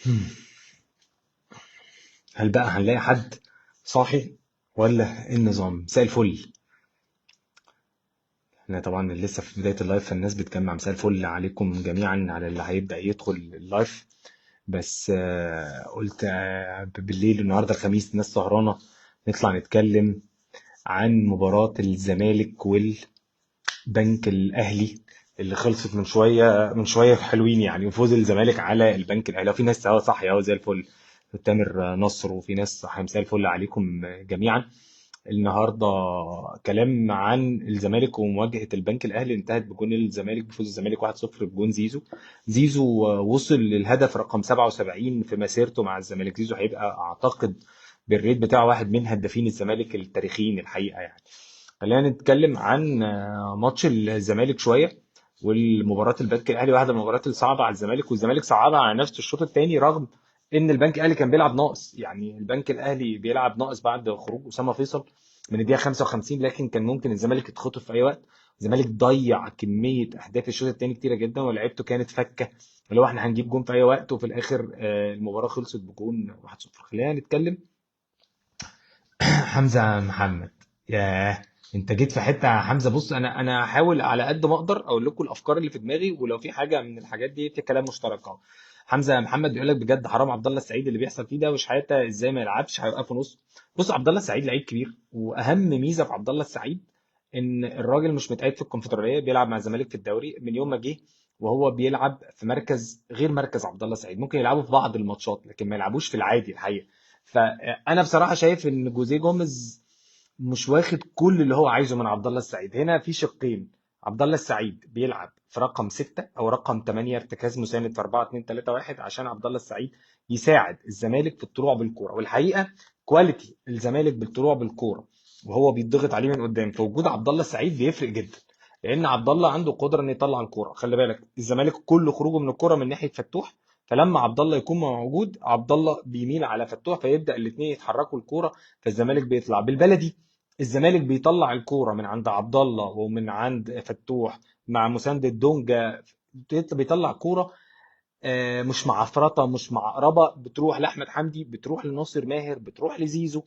هم. هل بقى هنلاقي حد صاحي ولا ايه النظام؟ مساء الفل. احنا طبعا لسه في بداية اللايف، فالناس بتجمع. مساء الفل عليكم جميعا على اللي هيبدأ يدخل اللايف. بس قلت بالليل النهارده الخميس الناس سهرانة، نطلع نتكلم عن مباراة الزمالك والبنك الأهلي اللي خلصت من شوية حلوين يعني، وفوز الزمالك على البنك الأهلي. وفي ناس صاحية اهو زي الفل، تامر نصر، وفي ناس صاحية. مساء الفل عليكم جميعا. النهارده كلام عن الزمالك ومواجهه البنك الاهلي، انتهت بجون الزمالك، بفوز الزمالك 1-0 بجون زيزو. زيزو وصل للهدف رقم 77 في مسيرته مع الزمالك. زيزو هيبقى اعتقد بالريت بتاعه واحد من هدافين الزمالك التاريخيين الحقيقه يعني. خلينا نتكلم عن ماتش الزمالك شويه. والمباراه البنك الاهلي واحده من المباريات الصعبه على الزمالك، والزمالك صعبها على نفسه الشوط الثاني، رغم ان البنك الاهلي كان بيلعب ناقص. يعني البنك الاهلي بيلعب ناقص بعد خروج اسامه فيصل من الدقيقه 55، لكن كان ممكن الزمالك يتخطف في اي وقت. الزمالك ضيع كميه اهداف الشوط الثاني كتيره جدا، ولعيبته كانت فكه اللي هو احنا هنجيب جون في اي وقت، وفي الاخر المباراه خلصت بجون 1-0. خلينا نتكلم. حمزه محمد، ياه، انت جيت في حته يا حمزه. بص، انا هحاول على قد ما اقدر اقول لكم الافكار اللي في دماغي، ولو في حاجه من الحاجات دي في كلام مشترك اهو. حمزه محمد بيقول لك بجد حرام عبد الله السعيد اللي بيحصل فيه ده، وشحاته ازاي ما يلعبش، هيبقى في نص. بص، عبد الله السعيد لعيب كبير، واهم ميزه في عبد الله السعيد ان الراجل مش متقيد في الكونفدراليه، بيلعب مع الزمالك في الدوري من يوم ما جه، وهو بيلعب في مركز غير مركز عبد الله السعيد. ممكن يلعبوا في بعض الماتشات لكن ما يلعبوش في العادي الحقيقه. فانا بصراحه شايف ان جوزيه جوميز مش واخد كل اللي هو عايزه من عبد الله السعيد. هنا في شقين: عبد الله السعيد بيلعب في رقم 6 او رقم 8 ارتكاز مساند في 4-2-3-1، عشان عبد الله السعيد يساعد الزمالك في الطلوع بالكوره. والحقيقه كواليتي الزمالك بالطلوع بالكوره وهو بيتضغط عليه من قدام، في وجود عبد الله السعيد بيفرق جدا، لان عبد الله عنده قدره انه يطلع الكوره. خلي بالك الزمالك كل خروجه من الكوره من ناحيه فتوح، فلما عبد الله يكون موجود عبد الله بيميل على فتوح، فيبدا الاثنين يتحركوا الكوره، فالزمالك بيطلع بالبلدي. الزمالك بيطلع الكوره من عند عبد الله ومن عند فتوح مع مساندة دونجا، بيطلع كوره مش معفرطه، مش معقربه، بتروح لاحمد حمدي، بتروح لناصر ماهر، بتروح لزيزو،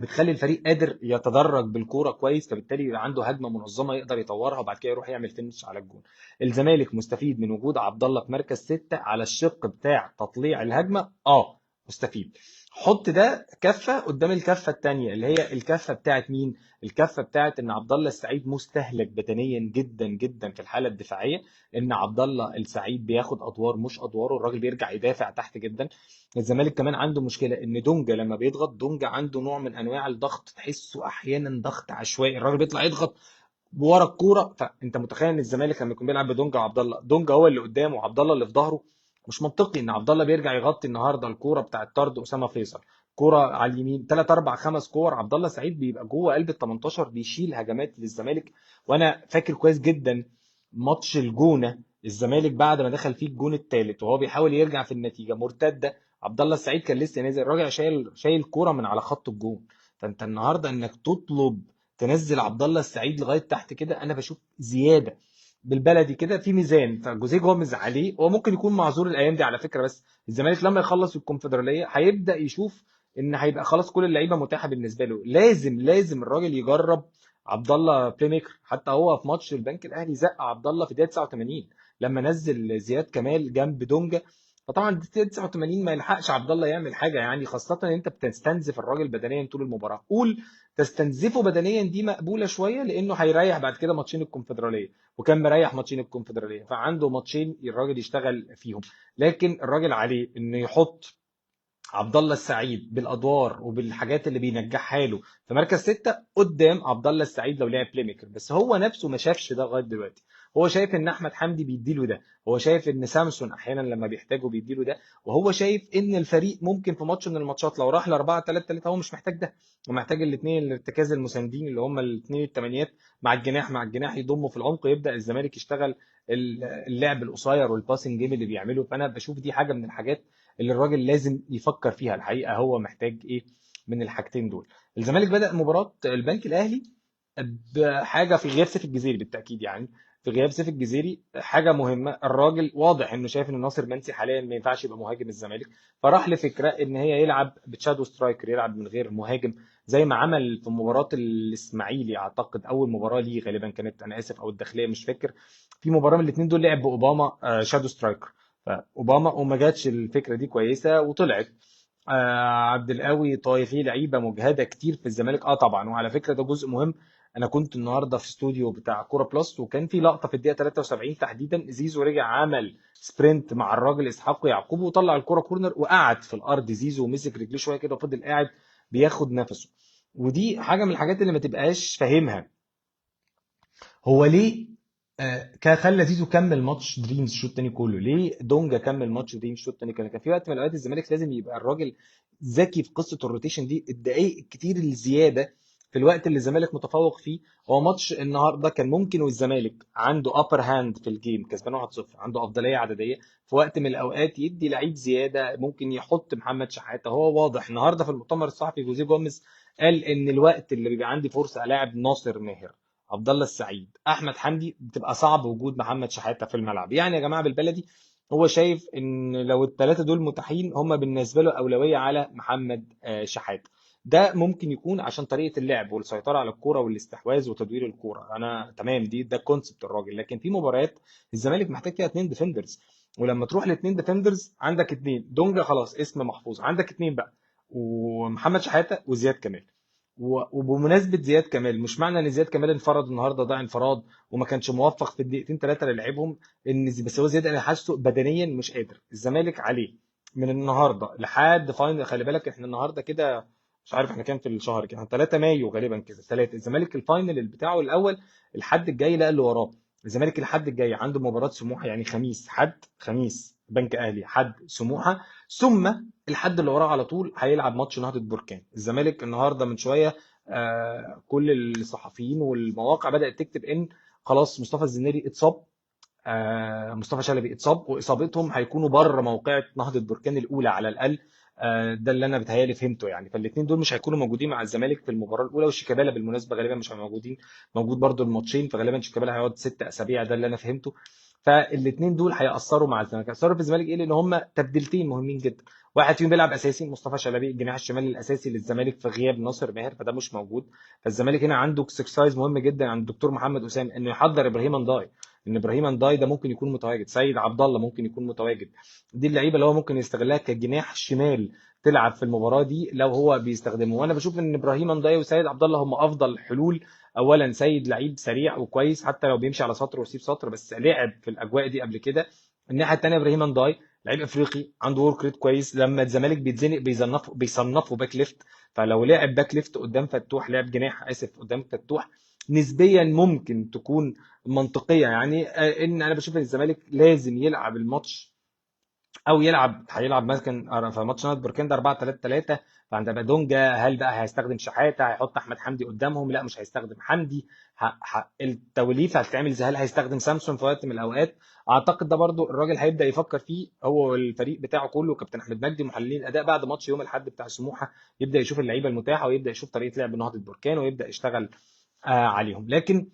بتخلي الفريق قادر يتدرج بالكوره كويس، فبالتالي يبقى عنده هجمه منظمه يقدر يطورها وبعد كده يروح يعمل فينش على الجون. الزمالك مستفيد من وجود عبد الله في مركز 6 على الشق بتاع تطليع الهجمه، مستفيد. حط ده كفه قدام الكفه الثانيه اللي هي الكفه بتاعت مين؟ الكفه بتاعت ان عبد الله السعيد مستهلك بدنيا جدا جدا في الحاله الدفاعيه، ان عبد الله السعيد بياخد ادوار مش ادواره، الراجل بيرجع يدافع تحت جدا. الزمالك كمان عنده مشكله ان دونجا لما بيضغط، دونجا عنده نوع من انواع الضغط، تحسه احيانا ضغط عشوائي، الراجل بيطلع يضغط ورا الكوره. فانت متخيل ان الزمالك لما يكون بيلعب بدونجا وعبد الله، دونجا هو اللي قدامه وعبد الله اللي في ظهره، مش منطقي ان عبد الله بيرجع يغطي النهارده الكوره بتاعه طرد اسامه فيصل، كوره على اليمين، 3 4 5 كور عبد الله سعيد بيبقى جوه قلب ال 18 بيشيل هجمات للزمالك. وانا فاكر كويس جدا ماتش الجونه، الزمالك بعد ما دخل فيه الجون الثالث وهو بيحاول يرجع في النتيجه مرتده، عبد الله السعيد كان لسه نازل، الراجل شايل كوره من على خط الجون. فانت النهارده انك تطلب تنزل عبد الله السعيد لغايه تحت كده، انا بشوف زياده بالبلدي كده في ميزان. فجوزيه جوميز عليه، هو ممكن يكون معذور الايام دي على فكره، بس الزمالك لما يخلص الكونفدراليه هيبدا يشوف ان هيبقى خلاص كل اللعيبه متاحه بالنسبه له. لازم الراجل يجرب عبد الله بلاي ميكر. حتى هو في ماتش البنك الاهلي زق عبد الله في دقيقه 89 لما نزل زياد كمال جنب دونجا. فطبعا دقيقه 89 ما يلحقش عبد الله يعمل حاجه، يعني خاصه ان انت بتستنزف الراجل بدنيا طول المباراه. قول تستنزفه بدنيا دي مقبوله شويه، لانه هيريح بعد كده ماتشين الكونفدراليه، وكان مريح ماتشين الكونفدراليه، فعنده ماتشين الراجل يشتغل فيهم. لكن الراجل عليه انه يحط عبد الله السعيد بالادوار وبالحاجات اللي بينجحها له في مركز 6 قدام عبد الله السعيد لو لعب بلاي ميكر. بس هو نفسه ما شافش ده لغايه دلوقتي. هو شايف ان احمد حمدي بيديله ده، هو شايف ان سامسون احيانا لما بيحتاجه بيديله ده، وهو شايف ان الفريق ممكن في ماتش من الماتشات لو راح ل 4-3-3 هو مش محتاج ده، هو محتاج الاثنين الارتكاز المساندين اللي هم الاثنين الثمانيات مع الجناح يضمه في العمق، يبدا الزمالك يشتغل اللعب القصير والباسنج جيم اللي بيعمله. فانا بشوف دي حاجه من الحاجات اللي الراجل لازم يفكر فيها الحقيقه، هو محتاج ايه من الحاجتين دول. الزمالك بدأ مباراة البنك الأهلي بحاجة في غير سيف الجزيري بالتأكيد يعني. في غياب سيف الجزيري حاجه مهمه. الراجل واضح انه شايف ان ناصر منسي حاليا ما ينفعش يبقى مهاجم الزمالك، فراح لفكره ان هي يلعب بتشادو سترايكر، يلعب من غير مهاجم زي ما عمل في مباراه الاسماعيلي، اعتقد اول مباراه ليه غالبا كانت، انا اسف، او الداخليه مش فاكر. في مباراه من الاثنين دول لعب باوباما شادو سترايكر، فاوباما وما جاتش الفكره دي كويسه وطلعت. عبد القوي طاير، فيه لعيبه مجهده كتير في الزمالك طبعا. وعلى فكره ده جزء مهم. انا كنت النهارده في استوديو بتاع كوره بلس، وكان في لقطه في الدقيقه 73 تحديدا، زيزو رجع عمل سبرنت مع الراجل اسحاق يعقوب وطلع الكوره كورنر وقعد في الارض زيزو ومسك رجليه شويه كده وفضل قاعد بياخد نفسه. ودي حاجه من الحاجات اللي ما تبقاش فاهمها، هو ليه خلى زيزو كمل ماتش دريمز الشوط الثاني كله؟ ليه دونجا كمل ماتش دريمز الشوط الثاني؟ كان في وقت من الاوقات الزمالك لازم يبقى الراجل ذكي في قصه الروتيشن دي، الدقائق الكتير الزياده في الوقت اللي الزمالك متفوق فيه. هو ماتش النهارده كان ممكن والزمالك عنده ابر هاند في الجيم، كسبان 1-0، عنده افضليه عدديه، في وقت من الاوقات يدي لعيب زياده، ممكن يحط محمد شحاته. هو واضح النهارده في المؤتمر الصحفي جوزيه جوميز قال ان الوقت اللي بيبقى عندي فرصه الاعب ناصر ماهر، عبد الله السعيد، احمد حمدي، بتبقى صعب وجود محمد شحاته في الملعب. يعني يا جماعه بالبلدي هو شايف ان لو الثلاثه دول متاحين هم بالنسبه له اولويه على محمد شحاته. ده ممكن يكون عشان طريقه اللعب والسيطره على الكوره والاستحواذ وتدوير الكوره، انا تمام، ده كونسبت الراجل. لكن في مباريات الزمالك محتاج فيها اثنين ديفندرز، ولما تروح لاثنين ديفندرز عندك اثنين، دونجا خلاص اسم محفوظ، عندك اثنين بقى، ومحمد شحاته وزياد كمال. وبمناسبه زياد كمال، مش معنى ان زياد كمال انفرد النهارده ده انفراد وما كانش موفق في الدقيقتين ثلاثه اللي لعبهم ان بس هو زياد انا حاسه بدنيا مش قادر. الزمالك عليه من النهارده لحد فاينل، خلي بالك احنا النهارده كده مش عارف احنا كام في الشهر كده، 3 مايو غالبا كده 3. الزمالك الفاينل بتاعه الاول الحد الجاي، لا اللي وراه. الزمالك الحد الجاي عنده مباراه سموحه، يعني خميس حد خميس بنك اهلي، حد سموحه، ثم الحد اللي وراه على طول هيلعب ماتش نهضة بركان. الزمالك النهارده من شويه كل الصحفيين والمواقع بدأت تكتب ان خلاص مصطفى الزناري اتصاب، مصطفى شلبي اتصاب، واصابتهم هيكونوا بره موقعة نهضة بركان الاولى على الاقل. ده اللي انا بتهيالي فهمته يعني. فالاثنين دول مش هيكونوا موجودين مع الزمالك في المباراه الاولى، والشيكابالا بالمناسبه غالبا مش هيبقوا موجودين، موجود برضو الماتشين، فغالبا شيكابالا هيقعد 6 اسابيع، ده اللي انا فهمته. فالاثنين دول هيأثروا مع الزمالك. هيأثروا في الزمالك ايه؟ لان هم تبديلتين مهمين جدا، واحد فيهم بيلعب اساسي، مصطفى شلبي الجناح الشمالي الاساسي للزمالك في غياب ناصر ماهر، فده مش موجود. فالزمالك هنا عنده اكسرسايز مهم جدا عند الدكتور محمد اسامه انه يحضر ابراهيم انداي، ان ابراهيم انداي ده ممكن يكون متواجد، سيد عبد الله ممكن يكون متواجد. دي اللعيبه اللي هو ممكن يستغلها كجناح شمال تلعب في المباراه دي لو هو بيستخدمه. وانا بشوف ان ابراهيم انداي وسيد عبد الله هم افضل حلول. اولا سيد لعيب سريع وكويس حتى لو بيمشي على سطر ويسيب سطر، بس لعب في الاجواء دي قبل كده. الناحيه الثانيه ابراهيم انداي لعيب افريقي عنده ورك ريت كويس، لما الزمالك بيتزنق بيصنفوا باك ليفت، فلو لعب باك ليفت قدام فتوح، لعب جناح اسف قدام فتوح، نسبيا ممكن تكون منطقيه يعني. ان انا بشوف ان الزمالك لازم يلعب الماتش، او هيلعب مثلا في ماتش نهضه بركان ده 4-3-3، فعند بادونجا هل بقى هيستخدم شحاته، هيحط احمد حمدي قدامهم؟ لا مش هيستخدم حمدي. التوليفه هتتعمل ازاي؟ هل هيستخدم سامسون في وقت من الاوقات؟ اعتقد ده برضو الراجل هيبدا يفكر فيه هو والفريق بتاعه كله، كابتن احمد مجدي محللين الاداء بعد ماتش يوم الاحد بتاع سموحه، يبدا يشوف اللعيبه المتاحه ويبدا يشوف طريقه لعب نهضه بركان ويبدا يشتغل عليهم. لكن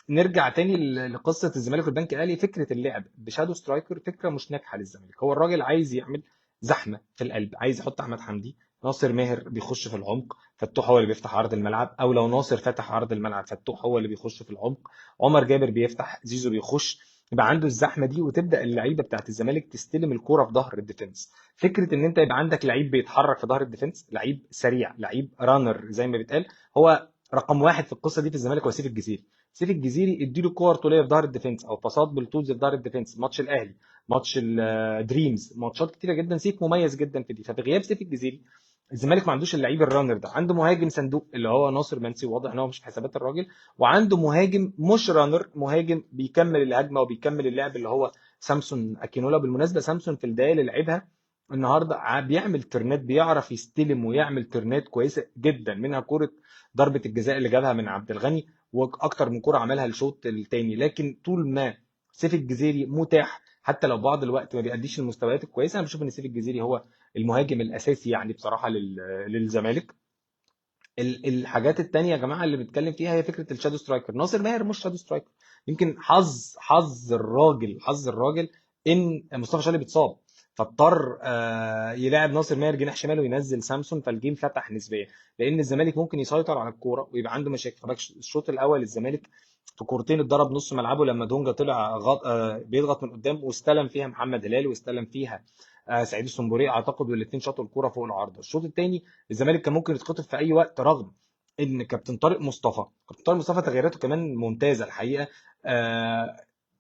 نرجع تاني لقصه الزمالك والبنك الاهلي، فكره اللعب بشادو سترايكر فكره مش ناجحه للزمالك. هو الراجل عايز يعمل زحمه في القلب، عايز يحط احمد حمدي، ناصر ماهر بيخش في العمق، فتوح هو اللي بيفتح عرض الملعب، او لو ناصر فتح عرض الملعب فتوح هو اللي بيخش في العمق، عمر جابر بيفتح، زيزو بيخش، يبقى عنده الزحمه دي، وتبدا اللعيبه بتاعت الزمالك تستلم الكوره في ظهر الديفنس. فكره ان انت يبقى عندك لعيب بيتحرك في ظهر الديفنس، لعيب سريع، لعيب رانر زي ما بيتقال، هو رقم واحد في القصه دي في الزمالك هو سيف الجزيري. سيف الجزيري اديله كور طوليه في ظهر الديفنس او باصات بالطولز في ظهر الديفنس، ماتش الاهلي، ماتش الدريمز، ماتشات كتيره جدا سيف مميز جدا في دي. فبغياب سيف الجزيري الزمالك ما عندوش اللعيب الرانر ده، عنده مهاجم صندوق اللي هو ناصر منسي، واضح ان هو مش في حسابات الراجل، وعنده مهاجم مش رانر، مهاجم بيكمل الهجمه وبيكمل اللعب اللي هو سامسون اكينولا. بالمناسبه سامسون في الدقايق اللي لعبها النهارده بيعمل ترنات، بيعرف يستلم ويعمل ترنات كويسه جدا، منها كوره ضربه الجزاء اللي جابها من عبد الغني، واكتر من كرة عملها الشوط الثاني. لكن طول ما سيف الجزيري متاح حتى لو بعض الوقت ما بيأديش المستويات الكويسه، انا بشوف ان سيف الجزيري هو المهاجم الاساسي يعني بصراحه للزمالك. الحاجات التانية يا جماعه اللي بنتكلم فيها هي فكره الشادو سترايكر. ناصر ماهر مش شادو سترايكر، يمكن حظ الراجل ان مصطفى شلبي اتصاب، فاضطر يلاعب ناصر ماهر جناح شمال وينزل سامسون، فالجيم فتح نسبيا، لان الزمالك ممكن يسيطر على الكوره ويبقى عنده مشاكل. خد بالك الشوط الاول الزمالك في كورتين اتضرب نص ملعبه لما دونجا طلع بيضغط من قدام، واستلم فيها محمد هلال، واستلم فيها سعيد السنبوري اعتقد، والاثنين شاطوا الكوره فوق العارضه. الشوط الثاني الزمالك كان ممكن يتخطف في اي وقت، رغم ان كابتن طارق مصطفى تغييراته كمان ممتازه الحقيقه. آه،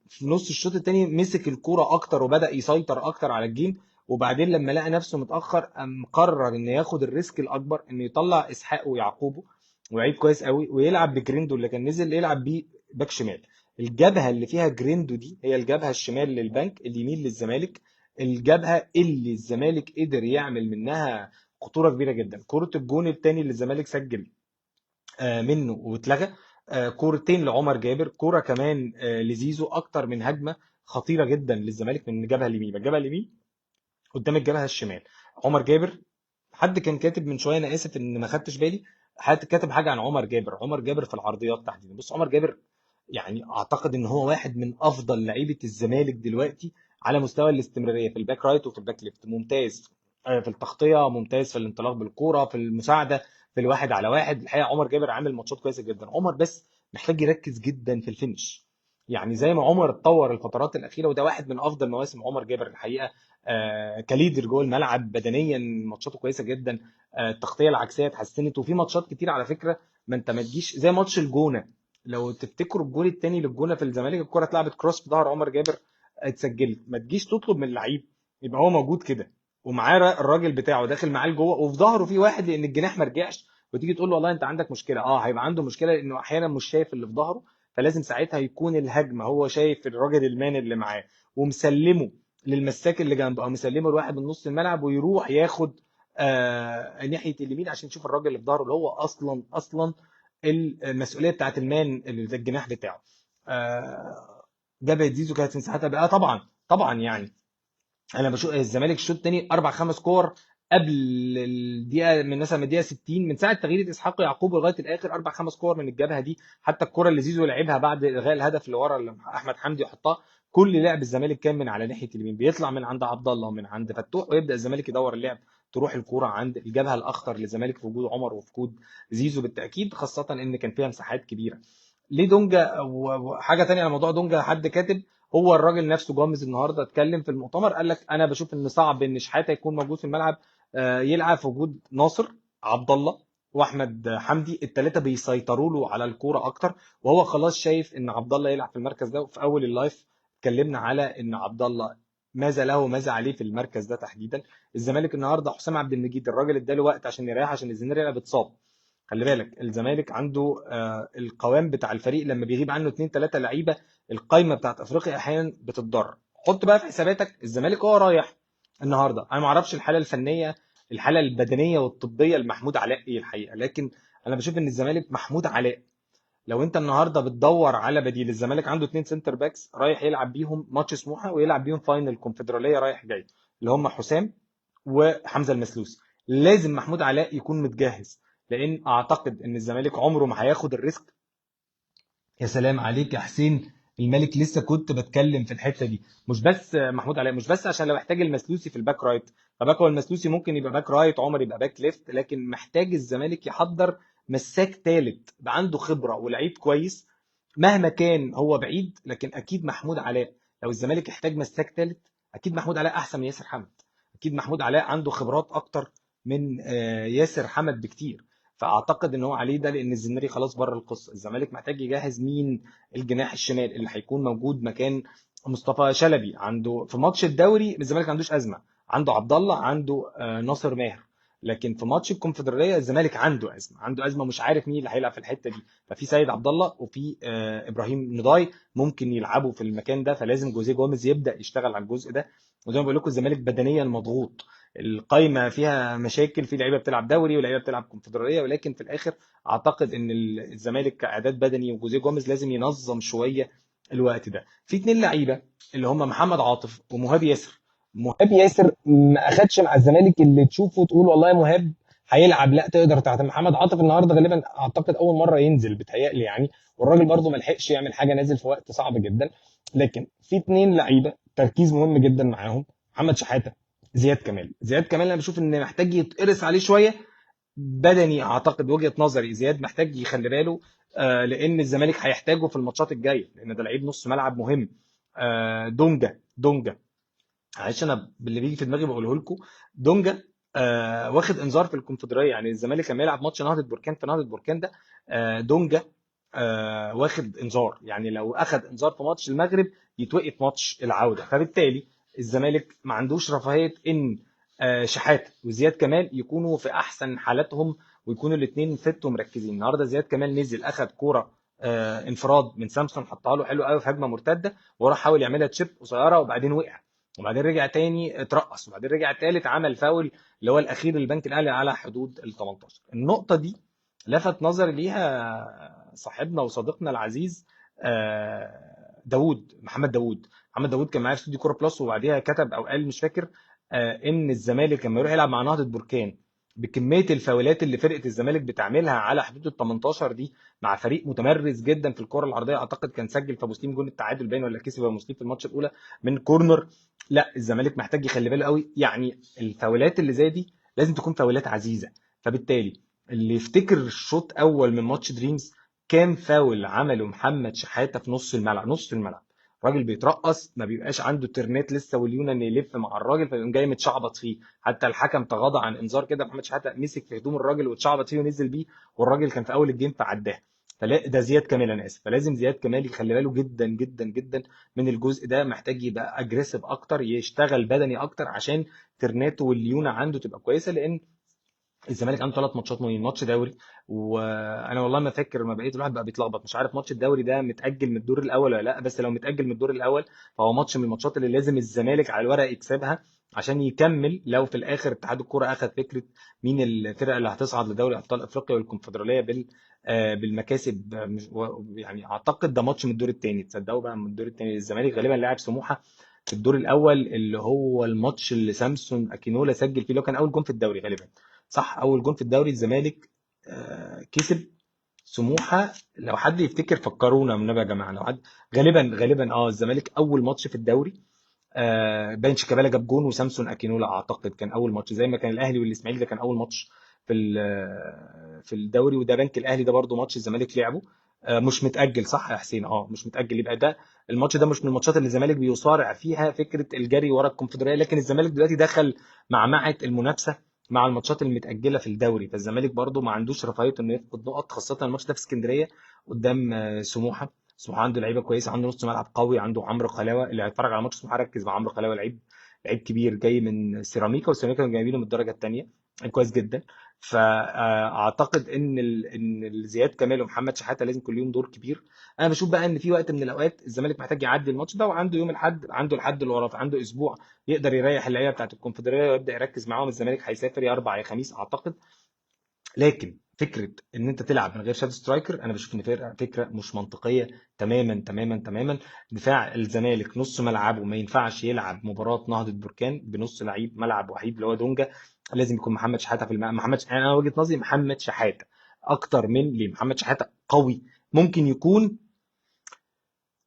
في نص الشوط الثاني مسك الكوره اكتر وبدا يسيطر اكتر على الجيم، وبعدين لما لقى نفسه متاخر قام قرر انه ياخد الريسك الاكبر، انه يطلع اسحاق ويعقوبه ويعيد كويس قوي، ويلعب بجريندو اللي كان نزل يلعب بيه باك شمال. الجبهه اللي فيها جريندو دي هي الجبهه الشمال للبنك، اليمين للزمالك، الجبهه اللي الزمالك قدر يعمل منها خطوره كبيره جدا. كره الجون الثاني اللي الزمالك سجل منه واتلغى، كورتين لعمر جابر، كوره كمان لزيزو، اكتر من هجمه خطيره جدا للزمالك من الجبهه اليمين. الجبهه اليمين قدام الجبهه الشمال، عمر جابر. حد كان كاتب من شويه، انا اسف ان ما خدتش بالي، حد كاتب حاجه عن عمر جابر في العرضيات تحديدا. بص عمر جابر يعني اعتقد ان هو واحد من افضل لعيبه الزمالك دلوقتي على مستوى الاستمراريه في الباك رايت وفي الباك ليفت. ممتاز في التغطيه، ممتاز في الانطلاق بالكوره، في المساعده، في الواحد على واحد. الحقيقه عمر جابر عامل ماتشات كويسه جدا. عمر بس محتاج يركز جدا في الفينش، يعني زي ما عمر اتطور الفترات الاخيره، وده واحد من افضل مواسم عمر جابر الحقيقه. كليدر جوه الملعب بدنيا ماتشاته كويسه جدا. التغطيه العكسيه اتحسنت، وفي ماتشات كتير على فكره ما تجيش زي ماتش الجونه. لو تفتكروا الجول الثاني للجونه في الزمالك، الكره اتلعبت كروس في ظهر عمر جابر اتسجلت. ما تجيش تطلب من اللعيب يبقى هو موجود كده ومعاه الراجل بتاعه داخل معاه لجوه وفي ظهره في واحد لان الجناح ما رجعش، وتيجي تقول له والله انت عندك مشكله. هيبقى عنده مشكله لانه احيانا مش شايف اللي في ظهره، فلازم ساعتها يكون الهجمه هو شايف الراجل المان اللي معاه ومسلمه للمساك اللي جنبه، او مسلمه لواحد من نص الملعب ويروح ياخد ناحيه اليمين عشان يشوف الراجل اللي في ظهره اللي هو اصلا المسؤوليه بتاعت المان اللي ده الجناح بتاعه. جبهه زيزو كانت مساحتها بقى طبعا يعني. انا بشوف الزمالك الشوط الثاني اربع خمس كور قبل الدقيقه، من مثلا من الدقيقه 60 من ساعه تغيير اسحاق يعقوب لغايه الاخر، اربع خمس كور من الجبهه دي. حتى الكره اللي زيزو لعبها بعد الغاء الهدف اللي ورا اللي احمد حمدي يحطها، كل لعب الزمالك كان من على ناحيه اليمين، بيطلع من عند عبد الله ومن عند فتوح، ويبدا الزمالك يدور اللعب، تروح الكوره عند الجبهه الاخطر للزمالك في وجود عمر وفي وجود زيزو بالتاكيد، خاصه ان كان فيها مساحات كبيره. ليه دونجا؟ وحاجه تانية على موضوع دونجا، حد كاتب، هو الراجل نفسه جامز النهارده اتكلم في المؤتمر قال لك انا بشوف ان صعب ان شحاته يكون موجود في الملعب، يلعب في وجود ناصر، عبد الله، واحمد حمدي، الثلاثه بيسيطروا له على الكوره اكتر، وهو خلاص شايف ان عبد الله يلعب في المركز ده. وفي اول اللايف اتكلمنا على ان عبد الله ماذا له وماذا عليه في المركز ده تحديدا. الزمالك النهارده حسام عبد المجيد الراجل اداله وقت عشان يريح، عشان الزناري يلعب اتصاب. خلي بالك الزمالك عنده القوام بتاع الفريق لما بيغيب عنه اثنين ثلاثه لعيبه، القايمه بتاعت افريقيا احيانا بتتضرر. حط بقى في حساباتك الزمالك هو رايح النهارده، انا ما اعرفش الحاله الفنيه، الحاله البدنيه والطبيه لمحمود علاء ايه الحقيقه، لكن انا بشوف ان الزمالك محمود علاء لو انت النهارده بتدور على بديل، الزمالك عنده اثنين سنتر باكس رايح يلعب بيهم ماتش سموحه ويلعب بيهم فاينل الكونفدراليه رايح جاي، اللي هم حسام وحمزه المسلوسي. لازم محمود علاء يكون متجهز، لان اعتقد ان الزمالك عمره ما هياخد الريسك. يا سلام عليك يا حسين الملك، لسه كنت بتكلم في الحته دي. مش بس محمود علاء، مش بس عشان لو احتاج المسلوسي في الباك رايت، فباك هو المسلوسي ممكن يبقى باك رايت، عمر يبقى باك ليفت، لكن محتاج الزمالك يحضر مساك ثالث يبقى عنده خبره ولعيب كويس مهما كان هو بعيد. لكن اكيد محمود علاء لو الزمالك يحتاج مساك ثالث، اكيد محمود علاء احسن من ياسر حمد، اكيد محمود علاء عنده خبرات اكتر من ياسر حمد بكتير. فاعتقد ان هو عليه ده، لان الزناري خلاص بره القصه. الزمالك محتاج يجهز مين الجناح الشمال اللي هيكون موجود مكان مصطفى شلبي. عنده في ماتش الدوري الزمالك ما عندوش ازمه، عنده عبد الله، عنده ناصر ماهر. لكن في ماتش الكونفدراليه الزمالك عنده ازمه مش عارف مين اللي هيلعب في الحته دي. ففي سيد عبد الله وفي ابراهيم نضاي ممكن يلعبوا في المكان ده، فلازم جوزيه جوميز يبدا يشتغل على الجزء ده. وزي ما بقول لكم الزمالك بدنيا مضغوط، القايمه فيها مشاكل، في لعيبه بتلعب دوري ولاعيبه بتلعب كونفدراليه، ولكن في الاخر اعتقد ان الزمالك كاعداد بدني وجوزيه جوميز لازم ينظم شويه الوقت ده. في اتنين لعيبه اللي هم محمد عاطف ومهاب ياسر. مهاب ياسر ما اخدش مع الزمالك اللي تشوفه تقول والله مهاب هيلعب لا تقدر تعتمد. محمد عاطف النهارده غالبا اعتقد اول مره ينزل بيتهيألي يعني، والراجل برضه ما لحقش يعمل حاجه، نازل في وقت صعب جدا. لكن في اتنين لعيبه تركيز مهم جدا معاهم: محمد شحاته، زياد كمال. زياد كمال انا بشوف ان محتاج يتقرص عليه شويه بدني، اعتقد وجهة نظري زياد محتاج يخلي باله، لان الزمالك هيحتاجه في الماتشات الجايه، لان ده لعيب نص ملعب مهم. دونجا، معلش انا باللي بيجي في دماغي بقوله لكم. دونجا واخد انذار في الكونفدراليه، يعني الزمالك لما يلعب ماتش نهضه بركان في نهضه بركان ده، دونجا واخد انذار، يعني لو اخد انذار في ماتش المغرب يتوقف ماتش العوده. فبالتالي الزمالك ما عندوش رفاهيه ان شحات وزياد كمال يكونوا في احسن حالاتهم، ويكونوا الاثنين فت ومركزين. النهارده زياد كمال نزل اخد كوره انفراد من سامسون، حطها له حلو قوي في هجمه مرتده، وراح حاول يعملها تشيب قصيره وبعدين وقع، وبعدين رجع تاني اترقص، وبعدين رجع تالت عمل فاول اللي هو الاخير للبنك الاهلي على حدود ال 18. النقطه دي لفت نظري ليها صاحبنا وصديقنا العزيز داوود، محمد داوود كان معايا في استوديو كوره بلس، وبعديها كتب او قال مش فاكر ان الزمالك لما يروح يلعب مع نهضه بركان بكميه الفاولات اللي فرقه الزمالك بتعملها على حدود ال 18 دي، مع فريق متمرس جدا في الكره العرضيه، اعتقد كان سجل في ابو سليم جون التعادل باين، ولا كسب ابو سليم في الماتش الاولى من كورنر. لا الزمالك محتاج يخلي باله قوي، يعني الفاولات اللي زي دي لازم تكون فاولات عزيزه. فبالتالي اللي يفتكر الشوط اول من ماتش دريمز، كام فاول عمله محمد شحاته في نص الملعب، نص الملعب. راجل بيترقص ما بيبقاش عنده ترنات لسه واليونا ان يلف مع الراجل، فيقوم جاي متشعبط فيه، حتى الحكم تغاضى عن انذار كده، محمد شحاته مسك في هدوم الراجل واتشعبط فيه ونزل بيه، والراجل كان في اول الجيم فعداه. فلا ده زياد كمال، انا اسف، فلازم زياد كمال يخلي باله جدا جدا جدا من الجزء ده، محتاج يبقى اجريسيف اكتر، يشتغل بدني اكتر عشان ترناته والليونه عنده تبقى كويسه، لان الزمالك عنده ثلاث ماتشات مهمين: ماتش دوري، وانا والله ما فاكر، ما بقيت الواحد بقى بيتلخبط مش عارف ماتش الدوري ده متاجل من الدور الاول ولا لا، بس لو متاجل من الدور الاول فهو ماتش من الماتشات اللي لازم الزمالك على الورق يكسبها عشان يكمل، لو في الاخر اتحاد الكوره اخذ فكره مين الفرق اللي هتصعد لدوري ابطال افريقيا والكونفدراليه بالمكاسب، يعني اعتقد ده ماتش من الدور الثاني، تصدقوا بقى من الدور الثاني. الزمالك غالبا لاعب سموحه في الدور الاول، اللي هو الماتش اللي سامسون اكينولا سجل فيه، اللي هو كان اول جون في الدوري غالبا، صح، اول جون في الدوري الزمالك كسب سموحه. لو حد يفتكر فكرونا من يا جماعه، لو حد، غالبا الزمالك اول ماتش في الدوري باين شيكابالا جاب جون وسامسون اكينولا، اعتقد كان اول ماتش، زي ما كان الاهلي والاسماعيلي ده كان اول ماتش في الدوري، وده بنك الاهلي ده برضو ماتش الزمالك لعبه مش متاجل، صح يا حسين؟ مش متاجل، يبقى ده الماتش ده مش من الماتشات اللي الزمالك بيصارع فيها فكره الجري ورا الكونفدراليه، لكن الزمالك دلوقتي دخل معمعه المنافسه مع الماتشات المتاجله في الدوري، فالزمالك برضو ما عندوش رفاهيه انه يفقد نقط، خاصه الماتش ده في اسكندريه قدام سموحه عنده لعيبه كويسه، عنده نص ملعب قوي، عنده عمرو خلاوه، اللي هيتفرج على ماتش سموحه ركز مع عمرو خلاوه، لعيب كبير جاي من سيراميكا، والسيراميكا كانوا جايبينه من الدرجه الثانيه، كويس جدا. فاعتقد ان زياد كمال ومحمد شحاته لازم كل يوم دور كبير. انا بشوف بقى ان في وقت من الاوقات الزمالك محتاج يعدي الماتش ده، وعنده يوم الاحد، عنده الحد اللي وراه، عنده اسبوع يقدر يريح اللعيبه بتاعت الكونفدراليه ويبدا يركز معاهم. الزمالك هيسافر يا اربع يا خميس اعتقد، لكن فكره ان انت تلعب من غير شادو سترايكر انا بشوف ان فكره مش منطقيه تماما تماما تماما. دفاع الزمالك نص ملعبه ما ينفعش يلعب مباراه نهضه بركان بنص لعيب ملعب وحيد اللي هو دونجا، لازم يكون محمد شحاته في محمد شحاته، انا وجهه نظري محمد شحاته اكتر من ليه. محمد شحاته قوي، ممكن يكون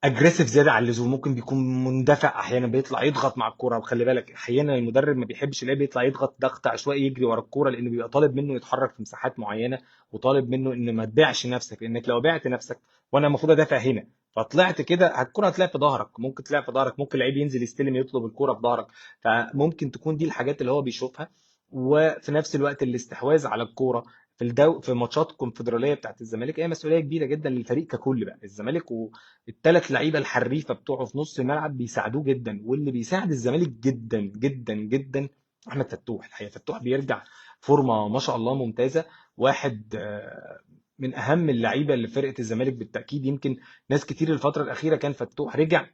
اجريسيف زياده عن اللزوم، ممكن بيكون مندفع احيانا، بيطلع يضغط مع الكوره، وخلي بالك احيانا المدرب ما بيحبش اللعيب يطلع يضغط ضغط عشوائي يجري ورا الكوره، لانه بيبقى طالب منه يتحرك في مساحات معينه، وطالب منه ان ما تبيعش نفسك، لانك لو بعت نفسك وانا المفروض ادافع هنا فطلعت كده الكوره هتلاقي في ظهرك، ممكن تلاقي في ظهرك، ممكن لعيب ينزل يستلم يطلب الكوره في ظهرك، فممكن تكون دي الحاجات اللي هو بيشوفها. وفي نفس الوقت الاستحواذ على الكوره في ماتشات الكونفدراليه بتاعت الزمالك هي مسؤوليه كبيره جدا للفريق ككل بقى. الزمالك الثلاث لعيبه الحريفه بتوعه في نص الملعب بيساعدوه جدا، واللي بيساعد الزمالك جدا جدا جدا احمد فتوح. الحقيقه فتوح بيرجع فورمه ما شاء الله ممتازه، واحد من اهم اللعيبه اللي في فرقه الزمالك بالتاكيد. يمكن ناس كتير الفتره الاخيره كان فتوح رجع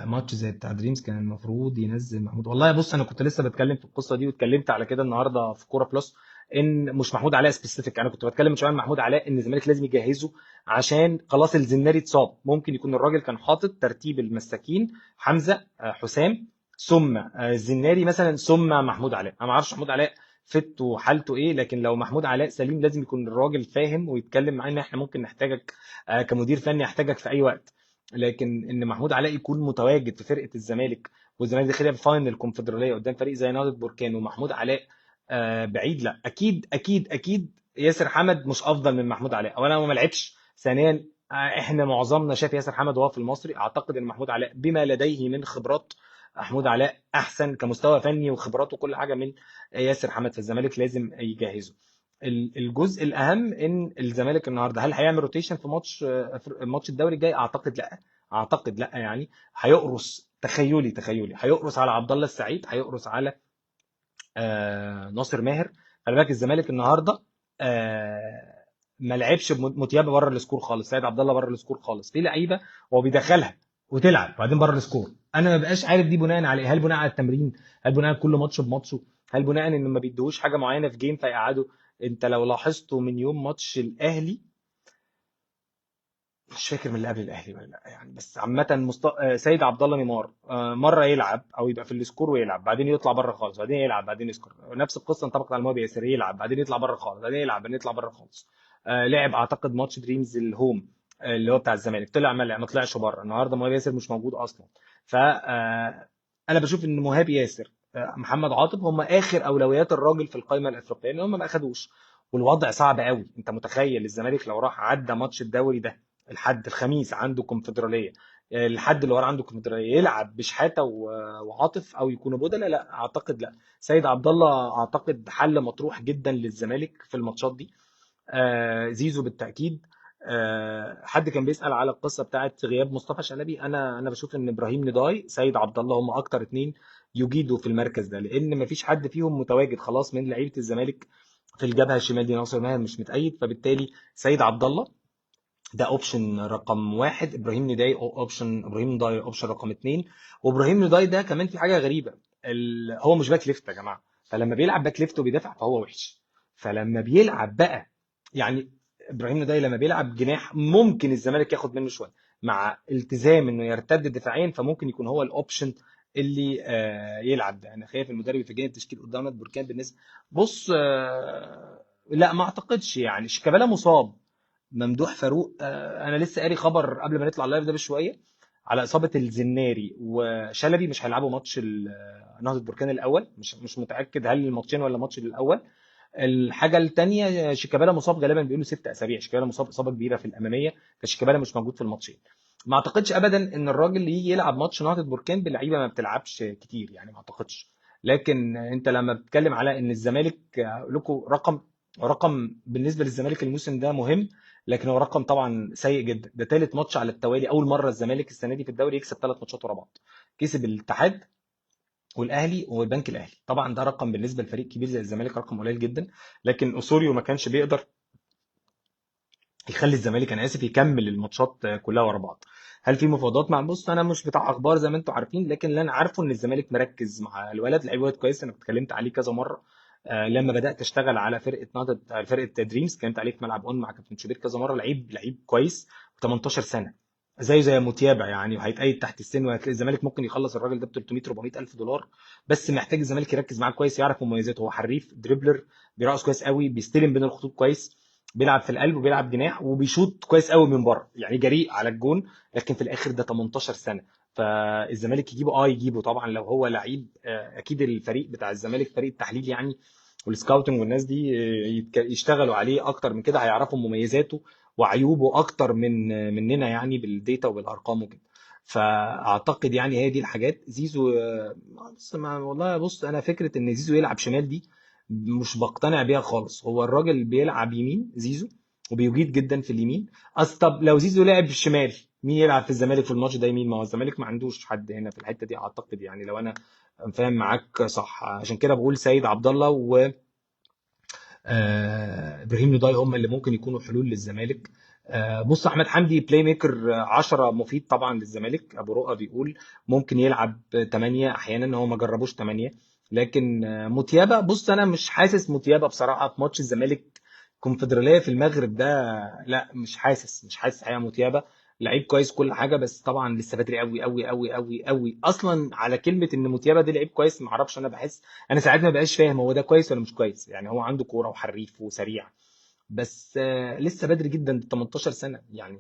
ماتش زي بتاع دريمز كان المفروض ينزل محمود. والله بص انا كنت لسه بتكلم في القصه دي، واتكلمت على كده النهارده في كوره بلس، ان مش محمود علاء سبيسيفيك، انا كنت بتكلم من شويه عن محمود علاء ان الزمالك لازم يجهزه عشان خلاص الزناري اتصاب، ممكن يكون الراجل كان حاطط ترتيب المساكين: حمزه، حسام، ثم الزناري مثلا، ثم محمود علاء. انا ما اعرفش محمود علاء فت وحالته ايه، لكن لو محمود علاء سليم لازم يكون الراجل فاهم ويتكلم معاه ان احنا ممكن نحتاجك كمدير فني، يحتاجك في اي وقت. لكن ان محمود علاء يكون متواجد في فرقه الزمالك، والزمالك داخلها في فاينل الكونفدراليه قدام فريق زي نهضه بركان، ومحمود علاء بعيد، لا اكيد اكيد اكيد ياسر حمد مش افضل من محمود علاء. اولا هو ما لعبش، ثانيا احنا معظمنا شاف ياسر حمد وهو في المصري. اعتقد ان محمود علاء بما لديه من خبرات، محمود علاء احسن كمستوى فني وخبراته وكل حاجه من ياسر حمد، في الزمالك لازم يجهزه. الجزء الاهم ان الزمالك النهارده هل هيعمل روتيشن في ماتش الدوري الجاي؟ اعتقد لا. اعتقد لا يعني هيقرص، تخيلي هيقرص على عبد الله السعيد، هيقرص على ناصر ماهر. خلي بالك الزمالك النهارده ما لعبش متيابه بره السكور خالص، سيد عبد الله بره السكور خالص، في لعيبه هو بيدخلها وتلعب وبعدين بره السكور. انا ما بقاش عارف دي بناء على ايه، هل بناء على التمرين، هل بناء على كل ماتش بماتشه، هل بناء ان ما بيدوش حاجه معينه في جيم فيقعدوا. انت لو لاحظتوا من يوم ماتش الاهلي، مش فاكر من اللي قبل الاهلي ولا لا يعني، بس عامه سيد عبد الله نيمار مره يلعب او يبقى في السكور ويلعب، بعدين يطلع بره خالص، بعدين يلعب، بعدين يسكر. نفس القصه انطبقت على الموضوع ياسر، يلعب بعدين يطلع بره خالص، بعدين يلعب بعدين يطلع بره خالص. لعب اعتقد ماتش دريمز الهوم اللي هو بتاع الزمالك، طلع ما طلعش بره. النهارده مهاب ياسر مش موجود اصلا. ف انا بشوف ان مهاب ياسر محمد عاطف هم اخر اولويات الراجل في القائمه الافريقيه، لان هم ما اخدوش. والوضع صعب قوي. انت متخيل الزمالك لو راح عدى ماتش الدوري ده الحد الخميس عنده كونفدراليه، الحد اللي ورا عنده كونفدراليه، يلعب بشحاته وعاطف او يكونوا بدله؟ لا اعتقد لا. سيد عبد الله اعتقد حل مطروح جدا للزمالك في الماتشات دي. زيزو بالتاكيد. حد كان بيسال على القصه بتاعت غياب مصطفى شلبي، انا بشوف ان ابراهيم نضاي سيد عبد الله هم اكتر اتنين يجيدوا في المركز ده، لان مفيش حد فيهم متواجد خلاص من لعيبه الزمالك. في الجبهه الشمال دي ناصر ماهر مش متأيد، فبالتالي سيد عبد الله ده اوبشن رقم واحد، ابراهيم نداي اوبشن، ابراهيم نداي اوبشن رقم اتنين. وابراهيم نداي ده كمان في حاجه غريبه، هو مش باك ليفت يا جماعه، فلما بيلعب باك ليفت وبيدافع فهو وحش. فلما بيلعب بقى يعني ابراهيم نداي لما بيلعب جناح ممكن الزمالك ياخد منه شويه، مع التزام انه يرتد دفاعيا، فممكن يكون هو الاوبشن اللي يلعب ده. انا خايف المدرب يفاجئني التشكيل قدامنا بركان بالنسبه. بص لا ما اعتقدش يعني. شيكابالا مصاب، ممدوح فاروق انا لسه قاري خبر قبل ما نطلع اللايف ده بشويه على اصابه الزناري وشلبي، مش هيلعبوا ماتش نهضه بركان الاول. مش متاكد هل الماتشين ولا ماتش الاول. الحاجه الثانيه شيكابالا مصاب، غالبا بيقولوا 6 اسابيع. شيكابالا مصاب اصابه كبيره في الاماميه، فشيكابالا مش موجود في الماتشين. ما اعتقدش ابدا ان الراجل يجي يلعب ماتش نهضه بركان بلعيبه ما بتلعبش كتير يعني، ما اعتقدش. لكن انت لما بتتكلم على ان الزمالك لكم رقم بالنسبه للزمالك الموسم ده مهم، لكن هو رقم طبعا سيء جدا. ده ثالث ماتش على التوالي، اول مره الزمالك السنه دي في الدوري يكسب 3 ماتشات ورا بعض. كسب الاتحاد والاهلي والبنك الاهلي. طبعا ده رقم بالنسبه لفريق كبير زي الزمالك رقم قليل جدا، لكن اسوريو ما كانش بيقدر يخلي الزمالك، انا اسف، يكمل الماتشات كلها ورا بعض. هل في مفاوضات مع، بص انا مش بتاع اخبار زي ما انتم عارفين، لكن اللي انا عارفه ان الزمالك مركز مع الولد، لعيب ولد كويس، انا اتكلمت عليه كذا مره. لما بدات اشتغل على فرقه نهضه، فرقه دريمز، اتكلمت عليه في ملعب اون مع كابتن شوبير كذا مره. لعيب كويس، 18 سنه، زي متيابع يعني، وهيتأيد تحت السن، وهتلاقي الزمالك ممكن يخلص الراجل ده ب 300 400 الف دولار. بس محتاج الزمالك يركز معاه كويس، يعرف مميزاته. هو حريف دريبلر، بيرقص كويس قوي، بيستلم بين الخطوط كويس، بيلعب في القلب وبيلعب جناح وبيشوط كويس قوي من بره، يعني جريء على الجون. لكن في الاخر ده 18 سنه، فالزمالك يجيبه يجيبه طبعا لو هو لعيب. اكيد الفريق بتاع الزمالك فريق التحليل يعني والسكاوتنج والناس دي يشتغلوا عليه اكتر من كده، هيعرفوا مميزاته وعيوبه اكتر مننا يعني، بالديتا وبالارقام وكده. فاعتقد يعني هي دي الحاجات. زيزو بص والله بص، انا فكره ان زيزو يلعب شمال دي مش بقتنع بيها خالص. هو الراجل بيلعب يمين زيزو، وبيجيد جدا في اليمين. اصل طب لو زيزو لعب في الشمال، مين يلعب في الزمالك في الماتش ده يمين؟ ما هو الزمالك ما عندوش حد هنا في الحته دي اعتقد يعني، لو انا فاهم معاك صح. عشان كده بقول سيد عبد الله و ابراهيم نضاي هم اللي ممكن يكونوا حلول للزمالك. بص احمد حمدي بلاي ميكر 10 مفيد طبعا للزمالك. ابو رؤى بيقول ممكن يلعب 8 احيانا، هو ما جربوش 8. لكن متيابه، بص انا مش حاسس متيابه بصراحه في ماتش الزمالك كونفدراليه في المغرب ده. لا مش حاسس الحقيقه متيابه. لعيب كويس كل حاجه، بس طبعا لسه بدري قوي قوي قوي قوي قوي اصلا على كلمه ان موتيابا ده لعيب كويس. ما اعرفش، انا بحس انا ساعات ما بقاش فاهم هو ده كويس ولا مش كويس. يعني هو عنده كوره وحريف وسريع، بس لسه بدري جدا، ده 18 سنة يعني،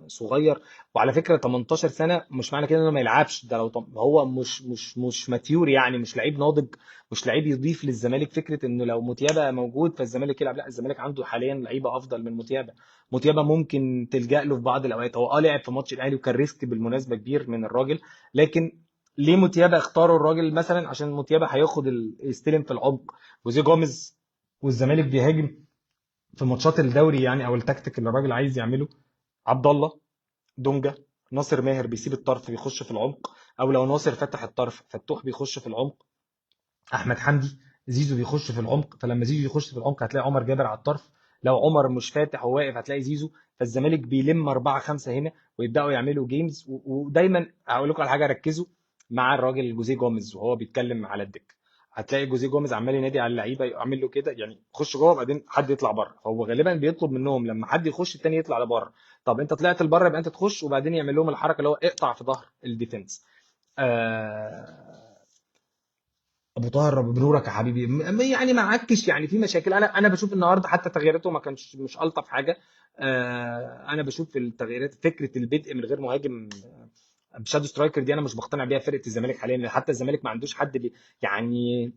صغير. وعلى فكرة 18 سنة مش معنى كده انه ما يلعبش. ده لو هو مش ماتيور يعني، مش لعيب ناضج، مش لعيب يضيف للزمالك فكرة انه لو موتيابا موجود فالزمالك يلعب. لا، الزمالك عنده حاليا لعيبة افضل من موتيابا. موتيابا ممكن تلجأ له في بعض الاوقات. هو لعب في ماتش الاهلي وكان ريسك بالمناسبة كبير من الراجل، لكن ليه موتيابا اختاروا الراجل؟ مثلا عشان موتيابا هياخد يستلم في العمق، وزي جوميز والزمالك بيهاجم في ماتشات الدوري يعني، او التكتيك اللي الراجل عايز يعمله. عبد الله، دونجا، ناصر ماهر بيسيب الطرف بيخش في العمق، او لو ناصر فتح الطرف فتوح بيخش في العمق، احمد حمدي، زيزو بيخش في العمق. فلما زيزو يخش في العمق هتلاقي عمر جابر على الطرف، لو عمر مش فاتح وواقف هتلاقي زيزو. فالزمالك بيلم 4 5 هنا ويبداوا يعملوا جيمز. ودايما هقول لكم على حاجه، ركزوا مع الراجل جوزيه جوميز وهو بيتكلم على الدكه. هتلاقي جوزيه جوميز عمال ينادي على اللعيبه، يعمل له كده يعني، خش جوه بعدين حد يطلع بره. فهو غالبا بيطلب منهم لما حد يخش التاني يطلع لبره. طب انت طلعت لبره يبقى انت تخش، وبعدين يعمل لهم الحركه اللي هو اقطع في ظهر الديفنس. آه ابو طاهر بنورك يا حبيبي، يعني ما عكش يعني، في مشاكل. انا بشوف النهارده حتى تغييراته ما كانش مش الطف حاجه. انا بشوف التغييرات، فكره البدء من غير مهاجم بشادو سترايكر دي انا مش بقتنع بيها فرقه الزمالك حاليا، لأن حتى الزمالك ما عندوش حد يعني.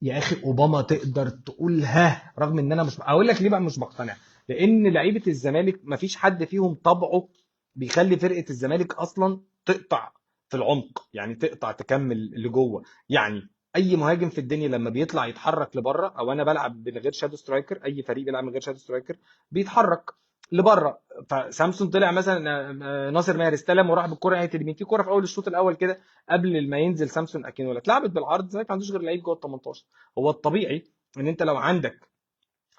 يا اخي اوباما تقدر تقول ها، رغم ان انا مش اقول لك ليه بقى مش بقتنع. لان لعيبه الزمالك ما فيش حد فيهم طبعه بيخلي فرقه الزمالك اصلا تقطع في العمق، يعني تقطع تكمل لجوه يعني. اي مهاجم في الدنيا لما بيطلع يتحرك لبره، او انا بلعب من غير شادو سترايكر، اي فريق بيلعب من غير شادو سترايكر بيتحرك لبره. فسامسون طلع مثلا، ناصر ماهر استلم وراح بالكره ناحيه اليمين، في كوره في اول الشوط الاول كده قبل ما ينزل سامسون اكينولا اتلعبت بالعرض، زي ما عندوش غير لعيب جوه ال 18. هو الطبيعي ان انت لو عندك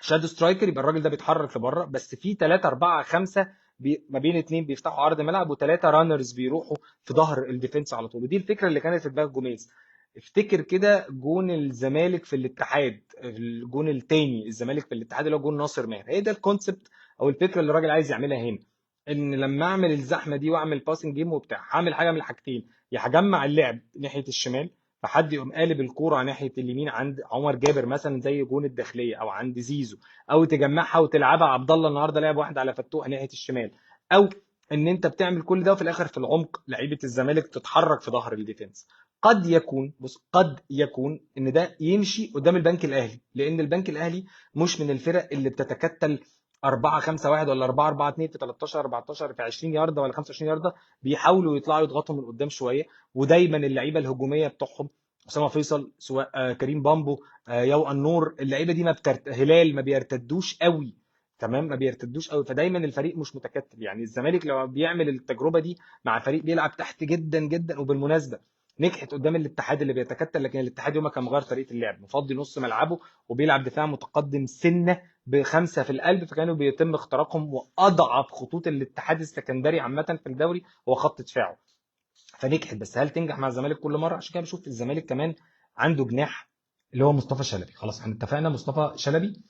شادو سترايكر يبقى الراجل ده بيتحرك لبره، بس في 3 4 5 ما بين اتنين بيفتحوا عرض ملعب، وثلاثه رانرز بيروحوا في ظهر الديفنس على طول. ودي الفكره اللي كانت في دماغ جوميز. افتكر كده جون الزمالك في الاتحاد، الجون الثاني الزمالك في الاتحاد اللي هو جون ناصر ماهر، هي ده الكونسبت او الفكره اللي الراجل عايز يعملها هنا. ان لما اعمل الزحمه دي واعمل باسنج جيم وبتاع، هعمل حاجه من الحاجتين: يا هجمع اللعب ناحيه الشمال فحد يقوم قالب الكوره ناحيه اليمين عند عمر جابر مثلا زي جون الداخليه، او عند زيزو، او تجمعها وتلعبها. عبد الله النهارده لعب واحد على فتوح ناحيه الشمال، او ان انت بتعمل كل ده وفي الاخر في العمق لعيبه الزمالك تتحرك في ظهر الديفنس. قد يكون، بص، قد يكون ان ده يمشي قدام البنك الاهلي، لان البنك الاهلي مش من الفرق اللي بتتكتل 4-5-1 ولا 4-4-2 في 13 14 في 20 يارده ولا 25 يارده. بيحاولوا يطلعوا يضغطوا من قدام شويه، ودايما اللعيبه الهجوميه بتوعهم اسامه فيصل، سواء كريم بامبو، يو النور، اللعيبه دي هلال ما بيرتدوش قوي. تمام، ما بيرتدوش قوي، فدايما الفريق مش متكتل. يعني الزمالك لو بيعمل التجربه دي مع فريق بيلعب تحت جدا جدا، وبالمناسبه نجحت قدام الاتحاد اللي بيتكتل، لكن الاتحاد يوم كان مغير طريقه اللعب، مفضي نص ملعبه وبيلعب دفاع متقدم سنه بخمسه في القلب، فكانوا بيتم اختراقهم. واضعف خطوط الاتحاد السكندري عامه في الدوري هو خط دفاعه. فنجحت، بس هل تنجح مع الزمالك كل مره؟ عشان كده بشوف الزمالك كمان عنده جناح اللي هو مصطفى شلبي. خلاص احنا اتفقنا مصطفى شلبي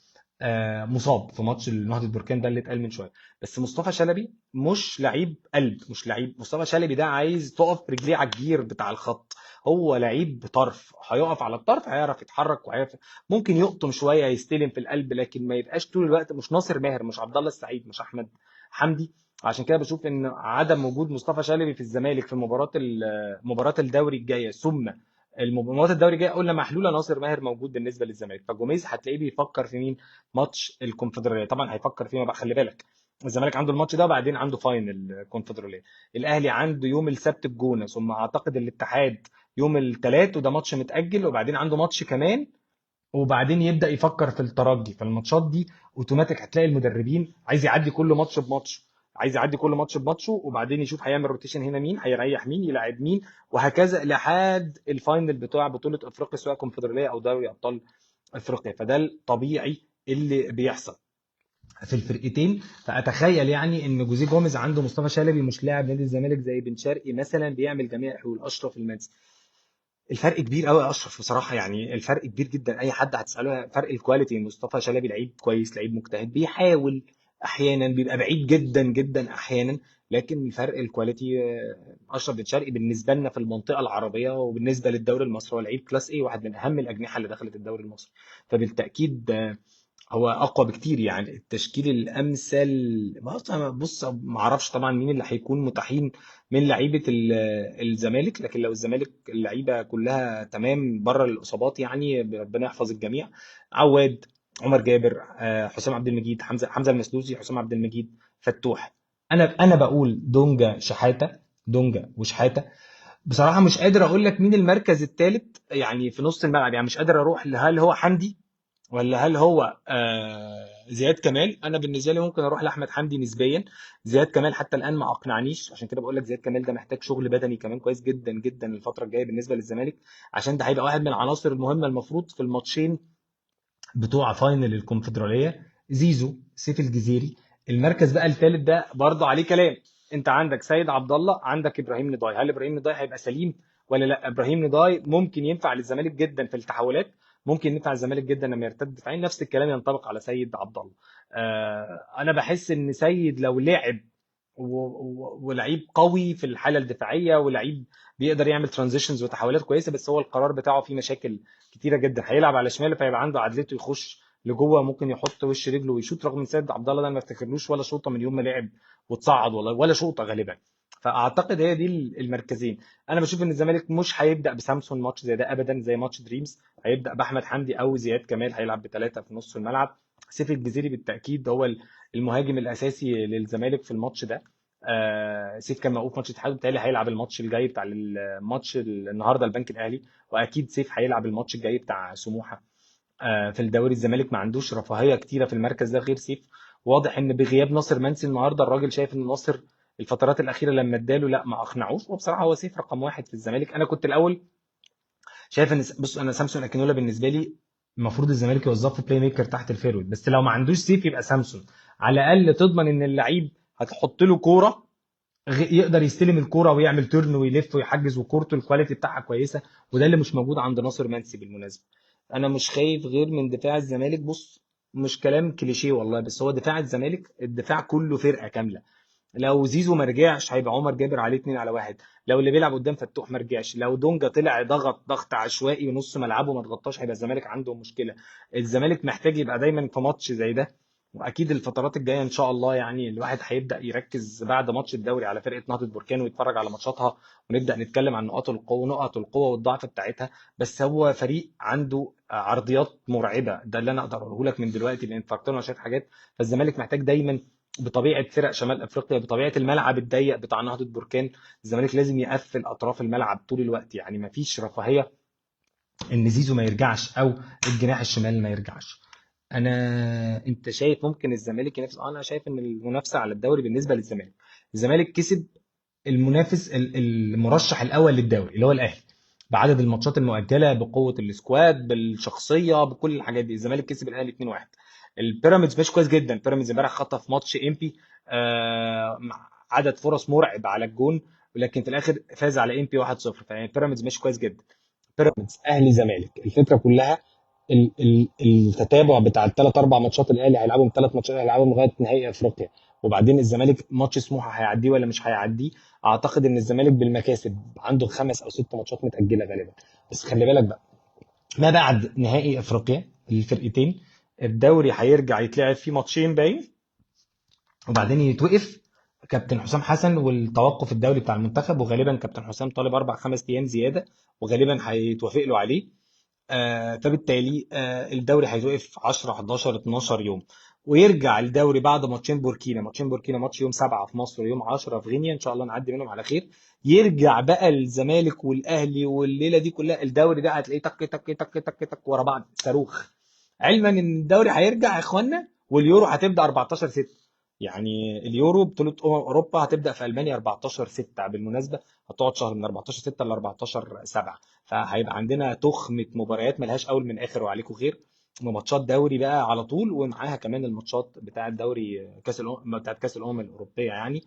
مصاب في ماتش نهضة بركان ده اللي اتقال من شويه. بس مصطفى شلبي مش لعيب قلب، مش لعيب. مصطفى شلبي ده عايز تقف رجليه على الجير بتاع الخط. هو لعيب طرف، هيقف على الطرف هيعرف يتحرك وهيعرف، ممكن يقطم شويه يستلم في القلب، لكن ما يبقاش طول الوقت. مش ناصر ماهر، مش عبد الله السعيد، مش احمد حمدي. عشان كده بشوف ان عدم وجود مصطفى شلبي في الزمالك في مباراه الدوري الجايه، ثم المباريات الدوري الجايه، قلنا محلوله ناصر ماهر موجود بالنسبه للزمالك. فجوميز هتلاقيه بيفكر في مين؟ ماتش الكونفدراليه طبعا هيفكر فيما بقى. خلي بالك الزمالك عنده الماتش ده وبعدين عنده فاينل الكونفدراليه. الاهلي عنده يوم السبت الجونه، ثم اعتقد الاتحاد يوم الثلاث وده ماتش متاجل، وبعدين عنده ماتش كمان، وبعدين يبدا يفكر في الترجي. فالماتشات دي اوتوماتيك هتلاقي المدربين عايز يعدي كل ماتش بماتش، عايز يعدي كل ماتش بماتشه، وبعدين يشوف هيعمل روتيشن هنا مين، هيريح مين، يلعب مين، وهكذا لحد الفاينل بتوع بطوله افريقيا سواء كونفدراليه او دوري ابطال افريقيا. فده الطبيعي اللي بيحصل في الفرقتين. فاتخيل يعني ان جوزيه جوميز عنده مصطفى شلبي مش لاعب نادي الزمالك زي بن شرقي مثلا بيعمل جميع الحلول، اشرف المنسي. الفرق كبير قوي يا اشرف بصراحه، يعني الفرق كبير جدا. اي حد هتساله فرق الكواليتي، مصطفى شلبي لعيب كويس، لعيب مجتهد، بيحاول احيانا، بيبقى بعيد جدا جدا احيانا، لكن فرق الكواليتي اشرف بن شرقي بالنسبه لنا في المنطقه العربيه وبالنسبه للدوري المصري هو لعيب كلاس ايه، واحد من اهم الاجنحه اللي دخلت الدوري المصري. فبالتاكيد هو اقوى بكتير. يعني التشكيل الامثل، بص ما اعرفش طبعا مين اللي هيكون متاحين من لعيبه الزمالك، لكن لو الزمالك اللعيبه كلها تمام بره الاصابات يعني ربنا يحفظ الجميع. عواد، عمر جابر، حسام عبد المجيد، حمزه المسلوسي، حسام عبد المجيد، فتوح. انا بقول دونجا شحاته، دونجا وشحاته. بصراحه مش قادر اقول لك مين المركز الثالث يعني في نص الملعب، يعني مش قادر اروح هل هو حمدي ولا هل هو زياد كمال. انا بالنسبه لي ممكن اروح لاحمد حمدي نسبيا. زياد كمال حتى الان ما اقنعنيش، عشان كده بقول لك زياد كمال ده محتاج شغل بدني كمان كويس جدا جدا الفتره الجايه بالنسبه للزمالك، عشان ده هيبقى واحد من العناصر المهمه المفروض في الماتشين بتوع فاينل الكونفدراليه. زيزو، سيف الجزيري. المركز بقى الثالث ده برضه عليه كلام. انت عندك سيد عبد الله، عندك ابراهيم نضاي. هل ابراهيم نضاي هيبقى سليم ولا لا؟ ابراهيم نضاي ممكن ينفع للزمالك جدا في التحولات، ممكن ينفع الزمالك جدا لما يرتد دفاعيا. نفس الكلام ينطبق على سيد عبد الله. انا بحس ان سيد لو لعب ولعيب قوي في الحاله الدفاعيه، ولعيب بيقدر يعمل ترانزيشنز وتحولات كويسه، بس هو القرار بتاعه فيه مشاكل كتيره جدا. هيلعب على شماله فيبقى عنده عدلته يخش لجوه، ممكن يحط وش رجله ويشوط، رغم ان سيد عبد الله ده ما افتكرلوش ولا شوطه من يوم ما لعب وتصعد، والله ولا شوطه غالبا. فاعتقد هي دي المركزين. انا بشوف ان الزمالك مش هيبدا بسامسون ماتش زي ده ابدا، زي ماتش دريمز. هيبدا باحمد حمدي او زياد كمال، هيلعب بثلاثه في نص الملعب. سيف الجزيري بالتاكيد هو المهاجم الاساسي للزمالك في الماتش ده. سيف كان موقوف ماتش الاتحاد، بالتالي هيلعب الماتش الجاي بتاع الماتش النهارده البنك الاهلي، واكيد سيف هيلعب الماتش الجاي بتاع سموحه. في الدوري الزمالك ما عندوش رفاهيه كتيره في المركز ده غير سيف. واضح ان بغياب ناصر منسي النهارده الراجل شايف ان ناصر الفترات الاخيره لما اداله لا ما اقنعوش، وبصراحه هو سيف رقم واحد في الزمالك. انا كنت الاول شايف ان بص انا سامسون اكينولا بالنسبه لي المفروض الزمالك يوظفه بلاي ميكر تحت الفيرود، بس لو ما عندوش سيف يبقى سامسون. على الاقل تضمن ان اللعيب هتحط له كوره يقدر يستلم الكوره ويعمل تورن ويلف ويحجز، وكورته الكواليتي بتاعها كويسه، وده اللي مش موجود عند ناصر منسي بالمناسبه. انا مش خايف غير من دفاع الزمالك. بص مش كلام كليشيه والله، بس هو دفاع الزمالك الدفاع كله فرقه كامله. لو زيزو ما رجعش هيبقى عمر جابر عليه 2 على 1. لو اللي بيلعب قدام فتوح ما رجعش، لو دونجا طلع ضغط عشوائي ونص ملعبه ما ضغطاش، هيبقى الزمالك عنده مشكله. الزمالك محتاج يبقى دايما في ماتش زي ده، واكيد الفترات الجايه ان شاء الله يعني الواحد هيبدا يركز بعد ماتش الدوري على فرقه نهضه بركان ويتفرج على ماتشاتها، ونبدا نتكلم عن نقط القوه والضعف بتاعتها. بس هو فريق عنده عرضيات مرعبه، ده اللي انا اقدر اقوله لك من دلوقتي لان اتفرجت له على شويه حاجات. فالزمالك محتاج دايما بطبيعه فرق شمال افريقيا، بطبيعه الملعب الضيق بتاع نهضه بركان، الزمالك لازم يقفل اطراف الملعب طول الوقت. يعني مفيش رفاهيه ان زيزو ما يرجعش او الجناح الشمال ما يرجعش. انت شايف ممكن الزمالك ينافس؟ انا شايف ان المنافسه على الدوري بالنسبه للزمالك، الزمالك كسب المنافس المرشح الاول للدوري اللي هو الاهلي بعدد الماتشات المؤجله، بقوه السكواد، بالشخصيه، بكل الحاجات دي. الزمالك كسب الاهلي 2-1. البيراميدز ماشي كويس جدا. بيراميدز امبارح خطف ماتش امبي مع عدد فرص مرعب على الجون، ولكن في الاخر فاز على امبي 1-0. فيعني بيراميدز ماشي كويس جدا. بيراميدز اهلي زمالك الفكره كلها التتابع بتاع الثلاث اربع ماتشات. الاهلي هيلعبهم ثلاث ماتشات، هيلعبهم لغايه نهائي افريقيا، وبعدين الزمالك ماتش سموحه هيعديه ولا مش هيعديه. اعتقد ان الزمالك بالمكاسب عنده خمس او ست ماتشات متاجله غالبا. بس خلي بالك بقى، ما بعد نهائي افريقيا الفرقتين الدوري هيرجع يتلعب فيه ماتشين باين، وبعدين يتوقف كابتن حسام حسن والتوقف الدولي بتاع المنتخب، وغالبا كابتن حسام طالب اربع خمس ايام زياده، وغالبا هيتوافق له عليه. فبالتالي الدوري هيتوقف 10 11 12 يوم، ويرجع الدوري بعد ماتشين بوركينا، ماتش يوم 7 في مصر ويوم 10 في غينيا، ان شاء الله نعدي منهم على خير. يرجع بقى الزمالك والاهلي والليله دي كلها. الدوري ده هتلاقيه تك تك تك تك تك ورا بعض صاروخ، علما ان الدوري هيرجع يا اخوانا، واليورو هتبدا 14 6. يعني اليورو بطوله اوروبا هتبدا في المانيا 14 6 بالمناسبه، هتقعد شهر من 14 6 ل 14 7. فهيبقى عندنا تخمة مباريات ملهاش اول من اخر وعليكم خير، وماتشات دوري بقى على طول، ومعاها كمان الماتشات بتاعه دوري كاس بتاعه كاس الاوروبيه يعني.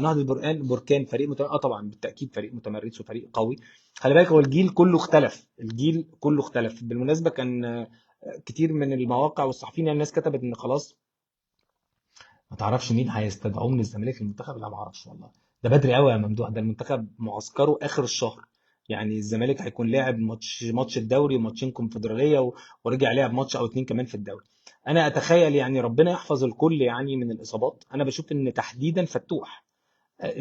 نهضه بركان فريق طبعا بالتاكيد فريق متمرس وفريق قوي. خلي بالك هو الجيل كله اختلف، الجيل كله اختلف بالمناسبه. كان كتير من المواقع والصحفيين الناس كتبت ان خلاص ما تعرفش مين هيستدعوه من الزمالك المنتخب؟ لا ما اعرفش والله. ده بدري قوي يا ممدوح، ده المنتخب معسكره اخر الشهر. يعني الزمالك هيكون لاعب ماتش الدوري وماتشين كونفدراليه ورجع لعب ماتش او اتنين كمان في الدوري. انا اتخيل يعني ربنا يحفظ الكل يعني من الاصابات. انا بشوف ان تحديدا فتوح،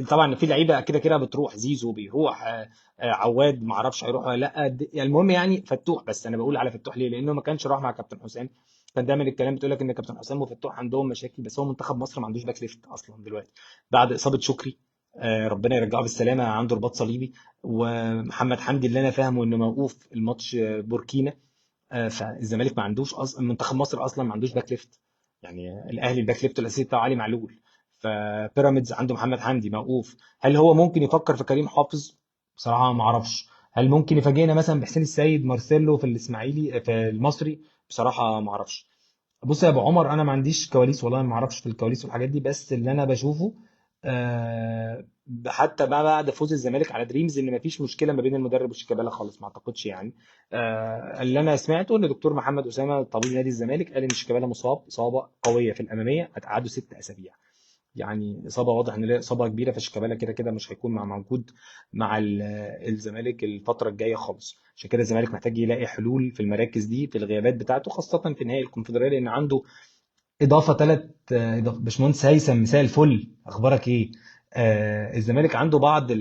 طبعا في لعيبه كده كده بتروح، زيزو بيروح، عواد ما اعرفش هيروح ولا لا، يعني المهم يعني فتوح. بس انا بقول على فتوح ليه؟ لانه ما كانش راح مع كابتن حسام. كان دايما الكلام بتقول لك ان كابتن حسام وفتوح عندهم مشاكل، بس هو منتخب مصر ما عندوش باك ليفت اصلا دلوقتي بعد اصابه شكري. ربنا يرجعه بالسلامه، عنده رباط صليبي. ومحمد حمدي اللي انا فاهمه انه موقوف الماتش بوركينا. فالزمالك ما عندوش اصلا، منتخب مصر اصلا ما عندوش باك ليفت. يعني الاهلي الباك ليفت الاساسي بتاعه علي معلول. فبيراميدز عنده محمد حمدي موقوف. هل هو ممكن يفكر في كريم حافظ؟ بصراحه ما اعرفش. هل ممكن يفاجئنا مثلا بحسين السيد مارسيلو في الاسماعيلي في المصري؟ بصراحه ما اعرفش. بص يا ابو عمر، انا ما عنديش كواليس والله، ما اعرفش في الكواليس والحاجات دي، بس اللي انا بشوفه حتى بقى بعد فوز الزمالك على دريمز ان مفيش مشكله ما بين المدرب وشيكابالا خالص، ما اعتقدش يعني. اللي انا سمعته ان دكتور محمد اسامه طبيب نادي الزمالك قال ان شيكابالا مصاب اصابه قويه في الاماميه، هتقعده 6 اسابيع. يعني اصابه واضح ان هي اصابه كبيره، فشيكابالا كده كده مش هيكون موجود مع الزمالك الفتره الجايه خالص. عشان كده الزمالك محتاج يلاقي حلول في المراكز دي في الغيابات بتاعته، خاصه في نهائي الكونفدراليه، لان عنده اضافه ثلاث اضافه. باشمهندس هيثم مساء الفل، اخبارك ايه؟ الزمالك عنده بعض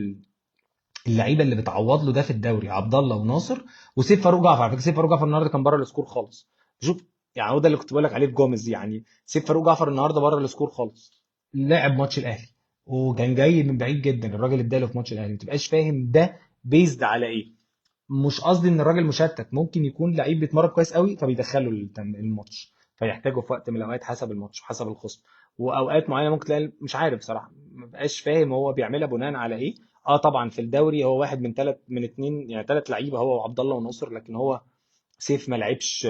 اللعيبه اللي بتعوض له ده في الدوري، عبد الله وناصر وسيف فاروق جعفر. على فكره سيف فاروق جعفر النهارده كان بره السكور خالص. شوف، يعني هو ده اللي كنت بقول لك عليه في جوميز، يعني سيف فاروق جعفر النهارده بره السكور خالص. لعب ماتش الاهلي وكان جاي من بعيد جدا، الراجل اداله في ماتش الاهلي، ما تبقاش فاهم ده بيزد على ايه. مش قصدي ان الراجل مشتت، ممكن يكون لعيب بيتمرن كويس قوي فبيدخله الماتش، فيحتاجه في وقت من الاوقات حسب الماتش وحسب الخصم. واوقات معينه ممكن تلاقي مش عارف بصراحه، ما بقاش فاهم هو بيعملها بناء على ايه. اه طبعا في الدوري هو واحد من اتنين، يعني 3 لعيبه، هو وعبد الله وناصر، لكن هو سيف ما لعبش،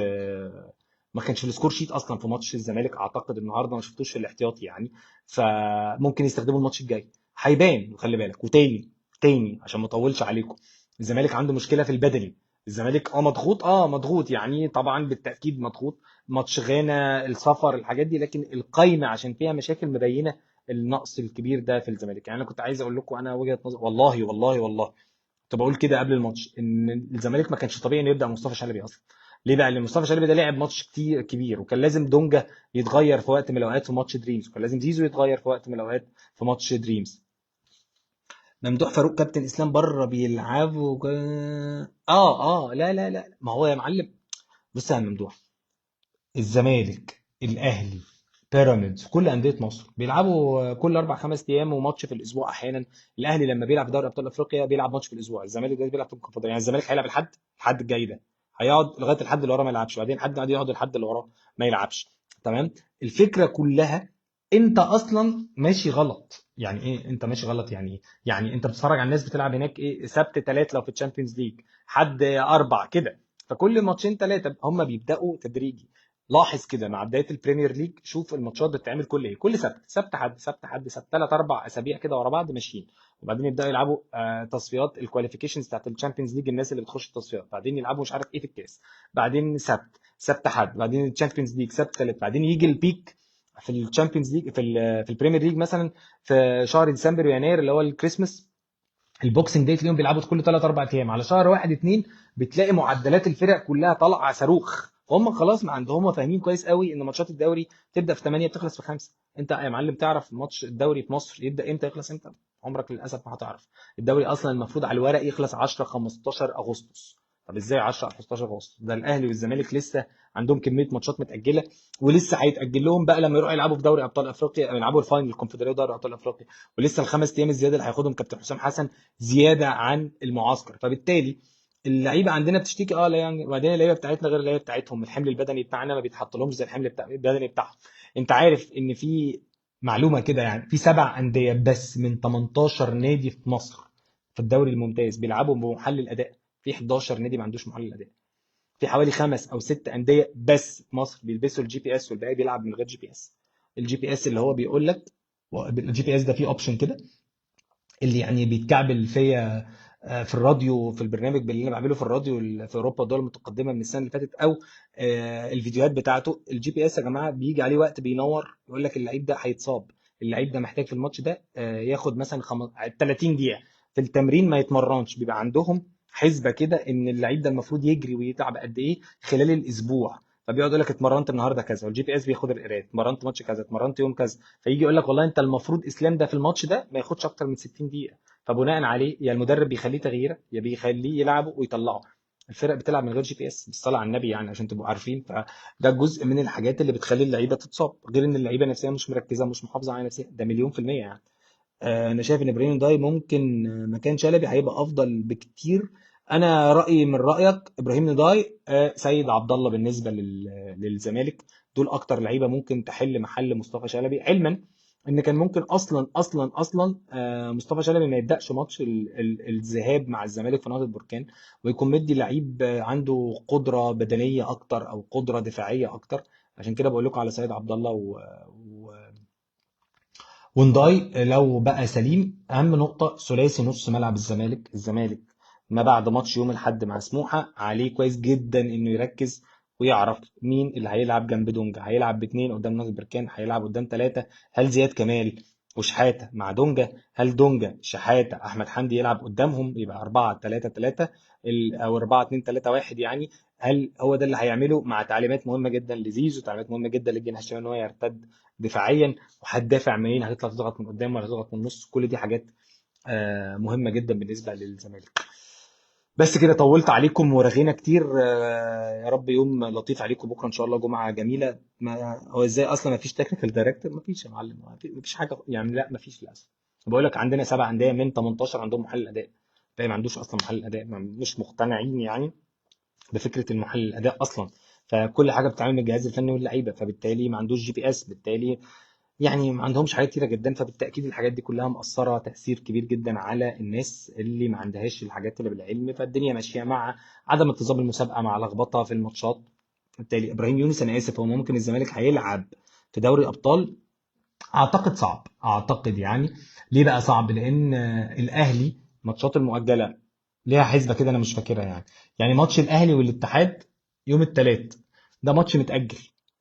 ما كانش في السكور شيت اصلا في ماتش الزمالك اعتقد النهارده، ما شفتوش في الاحتياطي يعني. فممكن يستخدمه الماتش الجاي، هيبان، خلي بالك. وتاني عشان ما اطولش عليكم، الزمالك عنده مشكله في البدني. الزمالك مضغوط، مضغوط يعني طبعا بالتاكيد مضغوط. ماتش غانا، السفر، الحاجات دي، لكن القايمه عشان فيها مشاكل مبينه النقص الكبير ده في الزمالك. يعني انا كنت عايز اقول لكم انا وجهه نظر، والله والله والله كنت بقول كده قبل الماتش ان الزمالك ما كانش طبيعي انه يبدا مصطفى شلبي اصلا. ليه بقى؟ لان مصطفى شلبي ده لعب ماتش كتير كبير، وكان لازم دونجا يتغير في وقت من الاوقات في ماتش دريمز، وكان لازم زيزو يتغير في وقت من الاوقات في ماتش دريمز. ممدوح فاروق كابتن اسلام بره بيلعبوا لا لا لا، ما هو يا معلم، بص يا ممدوح، الزمالك، الاهلي، بيراميدز، كل انديه مصر بيلعبوا كل 4 5 ايام وماتش في الاسبوع احيانا. الاهلي لما بيلعب في دوري ابطال افريقيا بيلعب ماتش في الاسبوع، الزمالك دلوقتي بيلعب في الكونفدراليه. يعني الزمالك هيلعب الحد الجاي ده، هيقعد لغايه الحد اللي وراه ما يلعبش، بعدين حد بعد يقعد الحد اللي وراه ما يلعبش. تمام. الفكره كلها، انت اصلا ماشي غلط. يعني ايه انت ماشي غلط؟ يعني ايه؟ يعني انت بتتفرج على الناس بتلعب هناك ايه، سبت 3 لو في الشامبيونز ليج، حد 4 كده، فكل ماتشين 3 هم بيبداوا تدريجي. لاحظ كده مع بدايه البريمير ليج، شوف الماتشات بتتعمل كل ايه، كل سبت حد، سبت حد، سبت 3 4 اسابيع كده ورا بعض ماشيين. وبعدين يبداوا يلعبوا تصفيات الكواليفيكيشنز بتاعت الشامبيونز ليج، الناس اللي بتخش التصفيات، بعدين يلعبوا مش عارف ايه في الكاس، بعدين سبت حد، بعدين الشامبيونز ليج سبت ثالث، بعدين يجي البيك في الشامبيونز ليج في البريمير ليج مثلا في شهر ديسمبر ويناير اللي هو الكريسماس، البوكسنج داي تلاقيهم بيلعبوا كل 3 4 ايام. على شهر 1 2 بتلاقي معدلات الفرق كلها طالعه صاروخ. هم خلاص ما عندهم، هم فاهمين كويس قوي ان ماتشات الدوري تبدا في 8 بتخلص في 5. انت يا معلم تعرف ماتش الدوري في مصر يبدا امتى يخلص امتى؟ عمرك للاسف ما هتعرف. الدوري اصلا المفروض على الورق يخلص 10 15 اغسطس. طب ازاي 10 15 اغسطس؟ ده الاهلي والزمالك لسه عندهم كميه ماتشات متاجله، ولسه هيتاجل لهم بقى لما يروحوا يلعبوا في دوري ابطال افريقيا، يلعبوا الفاينل الكونفدراليه ودوري ابطال افريقيا، ولسه ال5 ايام الزياده اللي هياخدهم كابتن حسام حسن زياده عن المعسكر. فبالتالي اللعيبه عندنا بتشتكي، لا يعني، وبعدين اللعيبه بتاعتنا غير اللعيبه بتاعتهم، الحمل البدني بتاعنا ما بيتحط لهمش زي الحمل البدني بتاعهم. انت عارف ان في معلومه كده، يعني في 7 انديه بس من 18 نادي في مصر في الدوري الممتاز بيلعبوا بمحلل اداء، في 11 نادي ما عندوش محلل اداء، في حوالي 5 او 6 انديه بس في مصر بيلبسوا الجي بي اس والباقي بيلعب من غير جي بي اس. الجي بي اس اللي هو بيقول لك، الجي بي اس ده فيه اوبشن كده اللي يعني بيتكعبل فيا في الراديو، في البرنامج اللي انا بعمله في الراديو في اوروبا والدول المتقدمه من السنه اللي فاتت، او الفيديوهات بتاعته. الجي بي اس يا جماعه بيجي عليه وقت بينور يقول لك اللعيب ده هيتصاب، اللعيب ده محتاج في الماتش ده ياخد مثلا 30 دقيقه في التمرين ما يتمرنش. بيبقى عندهم حسبه كده ان اللعيب ده المفروض يجري ويتعب قد ايه خلال الاسبوع، فبيقعد يقول لك اتمرنت النهارده كذا، والجي بي اس بياخد القرايه اتمرنت ماتش كذا، اتمرنت يوم كذا، فيجي يقول لك والله انت المفروض اسلام ده في الماتش ده ما ياخدش اكتر من 60 دقيقه. فبناء عليه يا المدرب بيخليه تغييره يا بيخليه يلعبه ويطلعه. الفرق بتلعب من غير جي بي اس بالصلاه على النبي يعني عشان تبقوا عارفين. فده جزء من الحاجات اللي بتخلي اللعيبه تتصاب، غير ان اللعيبه نفسيا مش مركزه مش محافظه على نفسها، ده مليون في الميه يعني. انا شايف ان ابراهيم داي ممكن مكان شلبي هيبقى افضل بكتير. انا رايي من رايك ابراهيم داي، سيد عبد الله بالنسبه للزمالك، دول اكتر لعيبه ممكن تحل محل مصطفى شلبي، علما ان كان ممكن اصلا مصطفى شلبي ما يبداش ماتش الذهاب مع الزمالك في نهضه البركان، ويكون مدي لعيب عنده قدره بدنيه اكتر او قدره دفاعيه اكتر. عشان كده بقول لكم على سيد عبد الله ونداي لو بقى سليم. اهم نقطه ثلاثي نص ملعب الزمالك ما بعد ماتش يوم الاحد مع سموحه عليه كويس جدا انه يركز ويعرف مين اللي هيلعب جنب دونجا. هيلعب باثنين قدام ناصر بركان، هيلعب قدام ثلاثه، هل زياد كمال وشحاته مع دونجا، هل دونجا شحاته احمد حمدي يلعب قدامهم يبقى 4 3 3 او 4 2 3 1 يعني. هل هو ده اللي هيعمله مع تعليمات مهمه جدا لزيزو، تعليمات مهمه جدا للجناح الشمال ان هو يرتد دفاعيا، وهتدافع منين، هتطلع تضغط من قدام ولا تضغط من النص؟ كل دي حاجات مهمه جدا بالنسبه للزمالك. بس كده طولت عليكم ورغينا كتير. يا رب يوم لطيف عليكم بكره ان شاء الله، جمعه جميله. ما هو ازاي اصلا ما فيش تكنيكال دايركتور؟ ما فيش يا معلم، ما فيش حاجه يعني، لا ما فيش للاسف. بقول لك عندنا 7 انديه من 18 عندهم محلل اداء، الباقي ما عندوش اصلا محلل اداء، مش مقتنعين يعني بفكره المحلل الاداء اصلا. فكل حاجه بتتعمل من الجهاز الفني واللعيبه، فبالتالي ما عندوش جي بي اس، بالتالي يعني ما عندهمش حاجات كتيرة جدا. فبالتأكيد الحاجات دي كلها مأثرة تأثير كبير جدا على الناس اللي ما عندهاش الحاجات اللي بالعلم. فالدنيا ماشية مع عدم انتظام المسابقة مع لخبطة في الماتشات. بالتالي إبراهيم يونس أنا آسف، هو ممكن الزمالك هيلعب في دوري الأبطال؟ أعتقد صعب، أعتقد يعني. ليه بقى صعب؟ لأن الأهلي ماتشات المؤجلة ليها حسبة كده أنا مش فاكرها يعني. يعني ماتش الأهلي والاتحاد يوم الثلاث، ده ماتش متأجل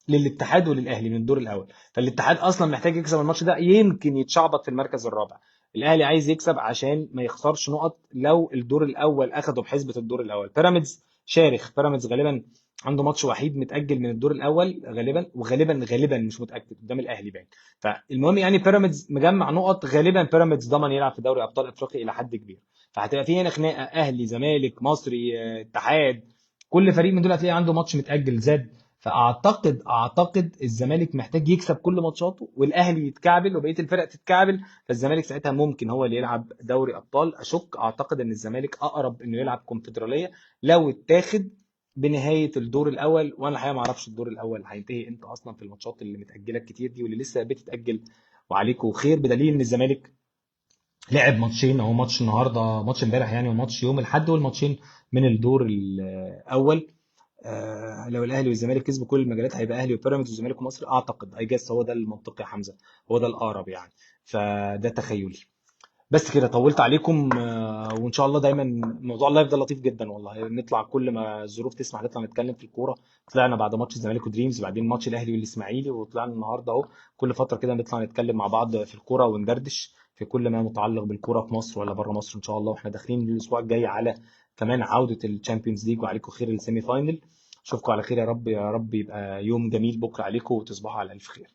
للاتحاد وللأهلي من الدور الأول. فالاتحاد أصلا محتاج يكسب الماتش ده يمكن يتشعبط في المركز الرابع. الأهلي عايز يكسب عشان ما يخسرش نقط لو الدور الأول أخده بحسبة الدور الأول. بيراميدز شارخ، بيراميدز غالبا عنده ماتش وحيد متأجل من الدور الأول غالبا، وغالبا مش متأكد قدام الأهلي باين. فالمهم يعني بيراميدز مجمع نقط، غالبا بيراميدز ضمن يلعب في دوري أبطال أفريقيا إلى حد كبير. فهتبقى في هنا خناقه اهلي زمالك مصري اتحاد، كل فريق من دول هتلاقي عنده ماتش متاجل زاد. فاعتقد الزمالك محتاج يكسب كل ماتشاته والاهلي يتكعبل وبقيه الفرق تتكعبل، فالزمالك ساعتها ممكن هو اللي يلعب دوري ابطال. اعتقد ان الزمالك اقرب انه يلعب كونفدراليه لو اتاخد بنهايه الدور الاول. وانا الحقيقه ما اعرفش الدور الاول هينتهي امتى اصلا في الماتشات اللي متاجله كتير دي واللي لسه بتتاجل. وعليكم خير، بدليل ان الزمالك لعب ماتشين، اهو ماتش النهارده ماتش امبارح يعني، وماتش يوم الاحد، والماتشين من الدور الاول. لو الاهلي والزمالك كسبوا كل المجالات هيبقى اهلي وبيراميدز والزمالك ومصر. اعتقد اي جس هو ده المنطقي يا حمزه، هو ده الاقرب يعني. فده تخيلي. بس كده طولت عليكم. وان شاء الله دايما موضوع اللايف ده لطيف جدا والله، نطلع كل ما الظروف تسمح نطلع نتكلم في الكوره. طلعنا بعد ماتش الزمالك ودريمز، بعدين ماتش الاهلي والاسماعيلي، وطلعنا النهارده اهو. كل فتره كده نطلع نتكلم مع بعض في الكوره وندردش في كل ما متعلق بالكوره في مصر ولا بره مصر ان شاء الله. واحنا داخلين الاسبوع الجاي على كمان عوده الشامبيونز ليج، وعليكم خير السيمي فاينل. اشوفكم على خير يا رب، يا رب يبقى يوم جميل بكره عليكم وتصبحوا على الف خير.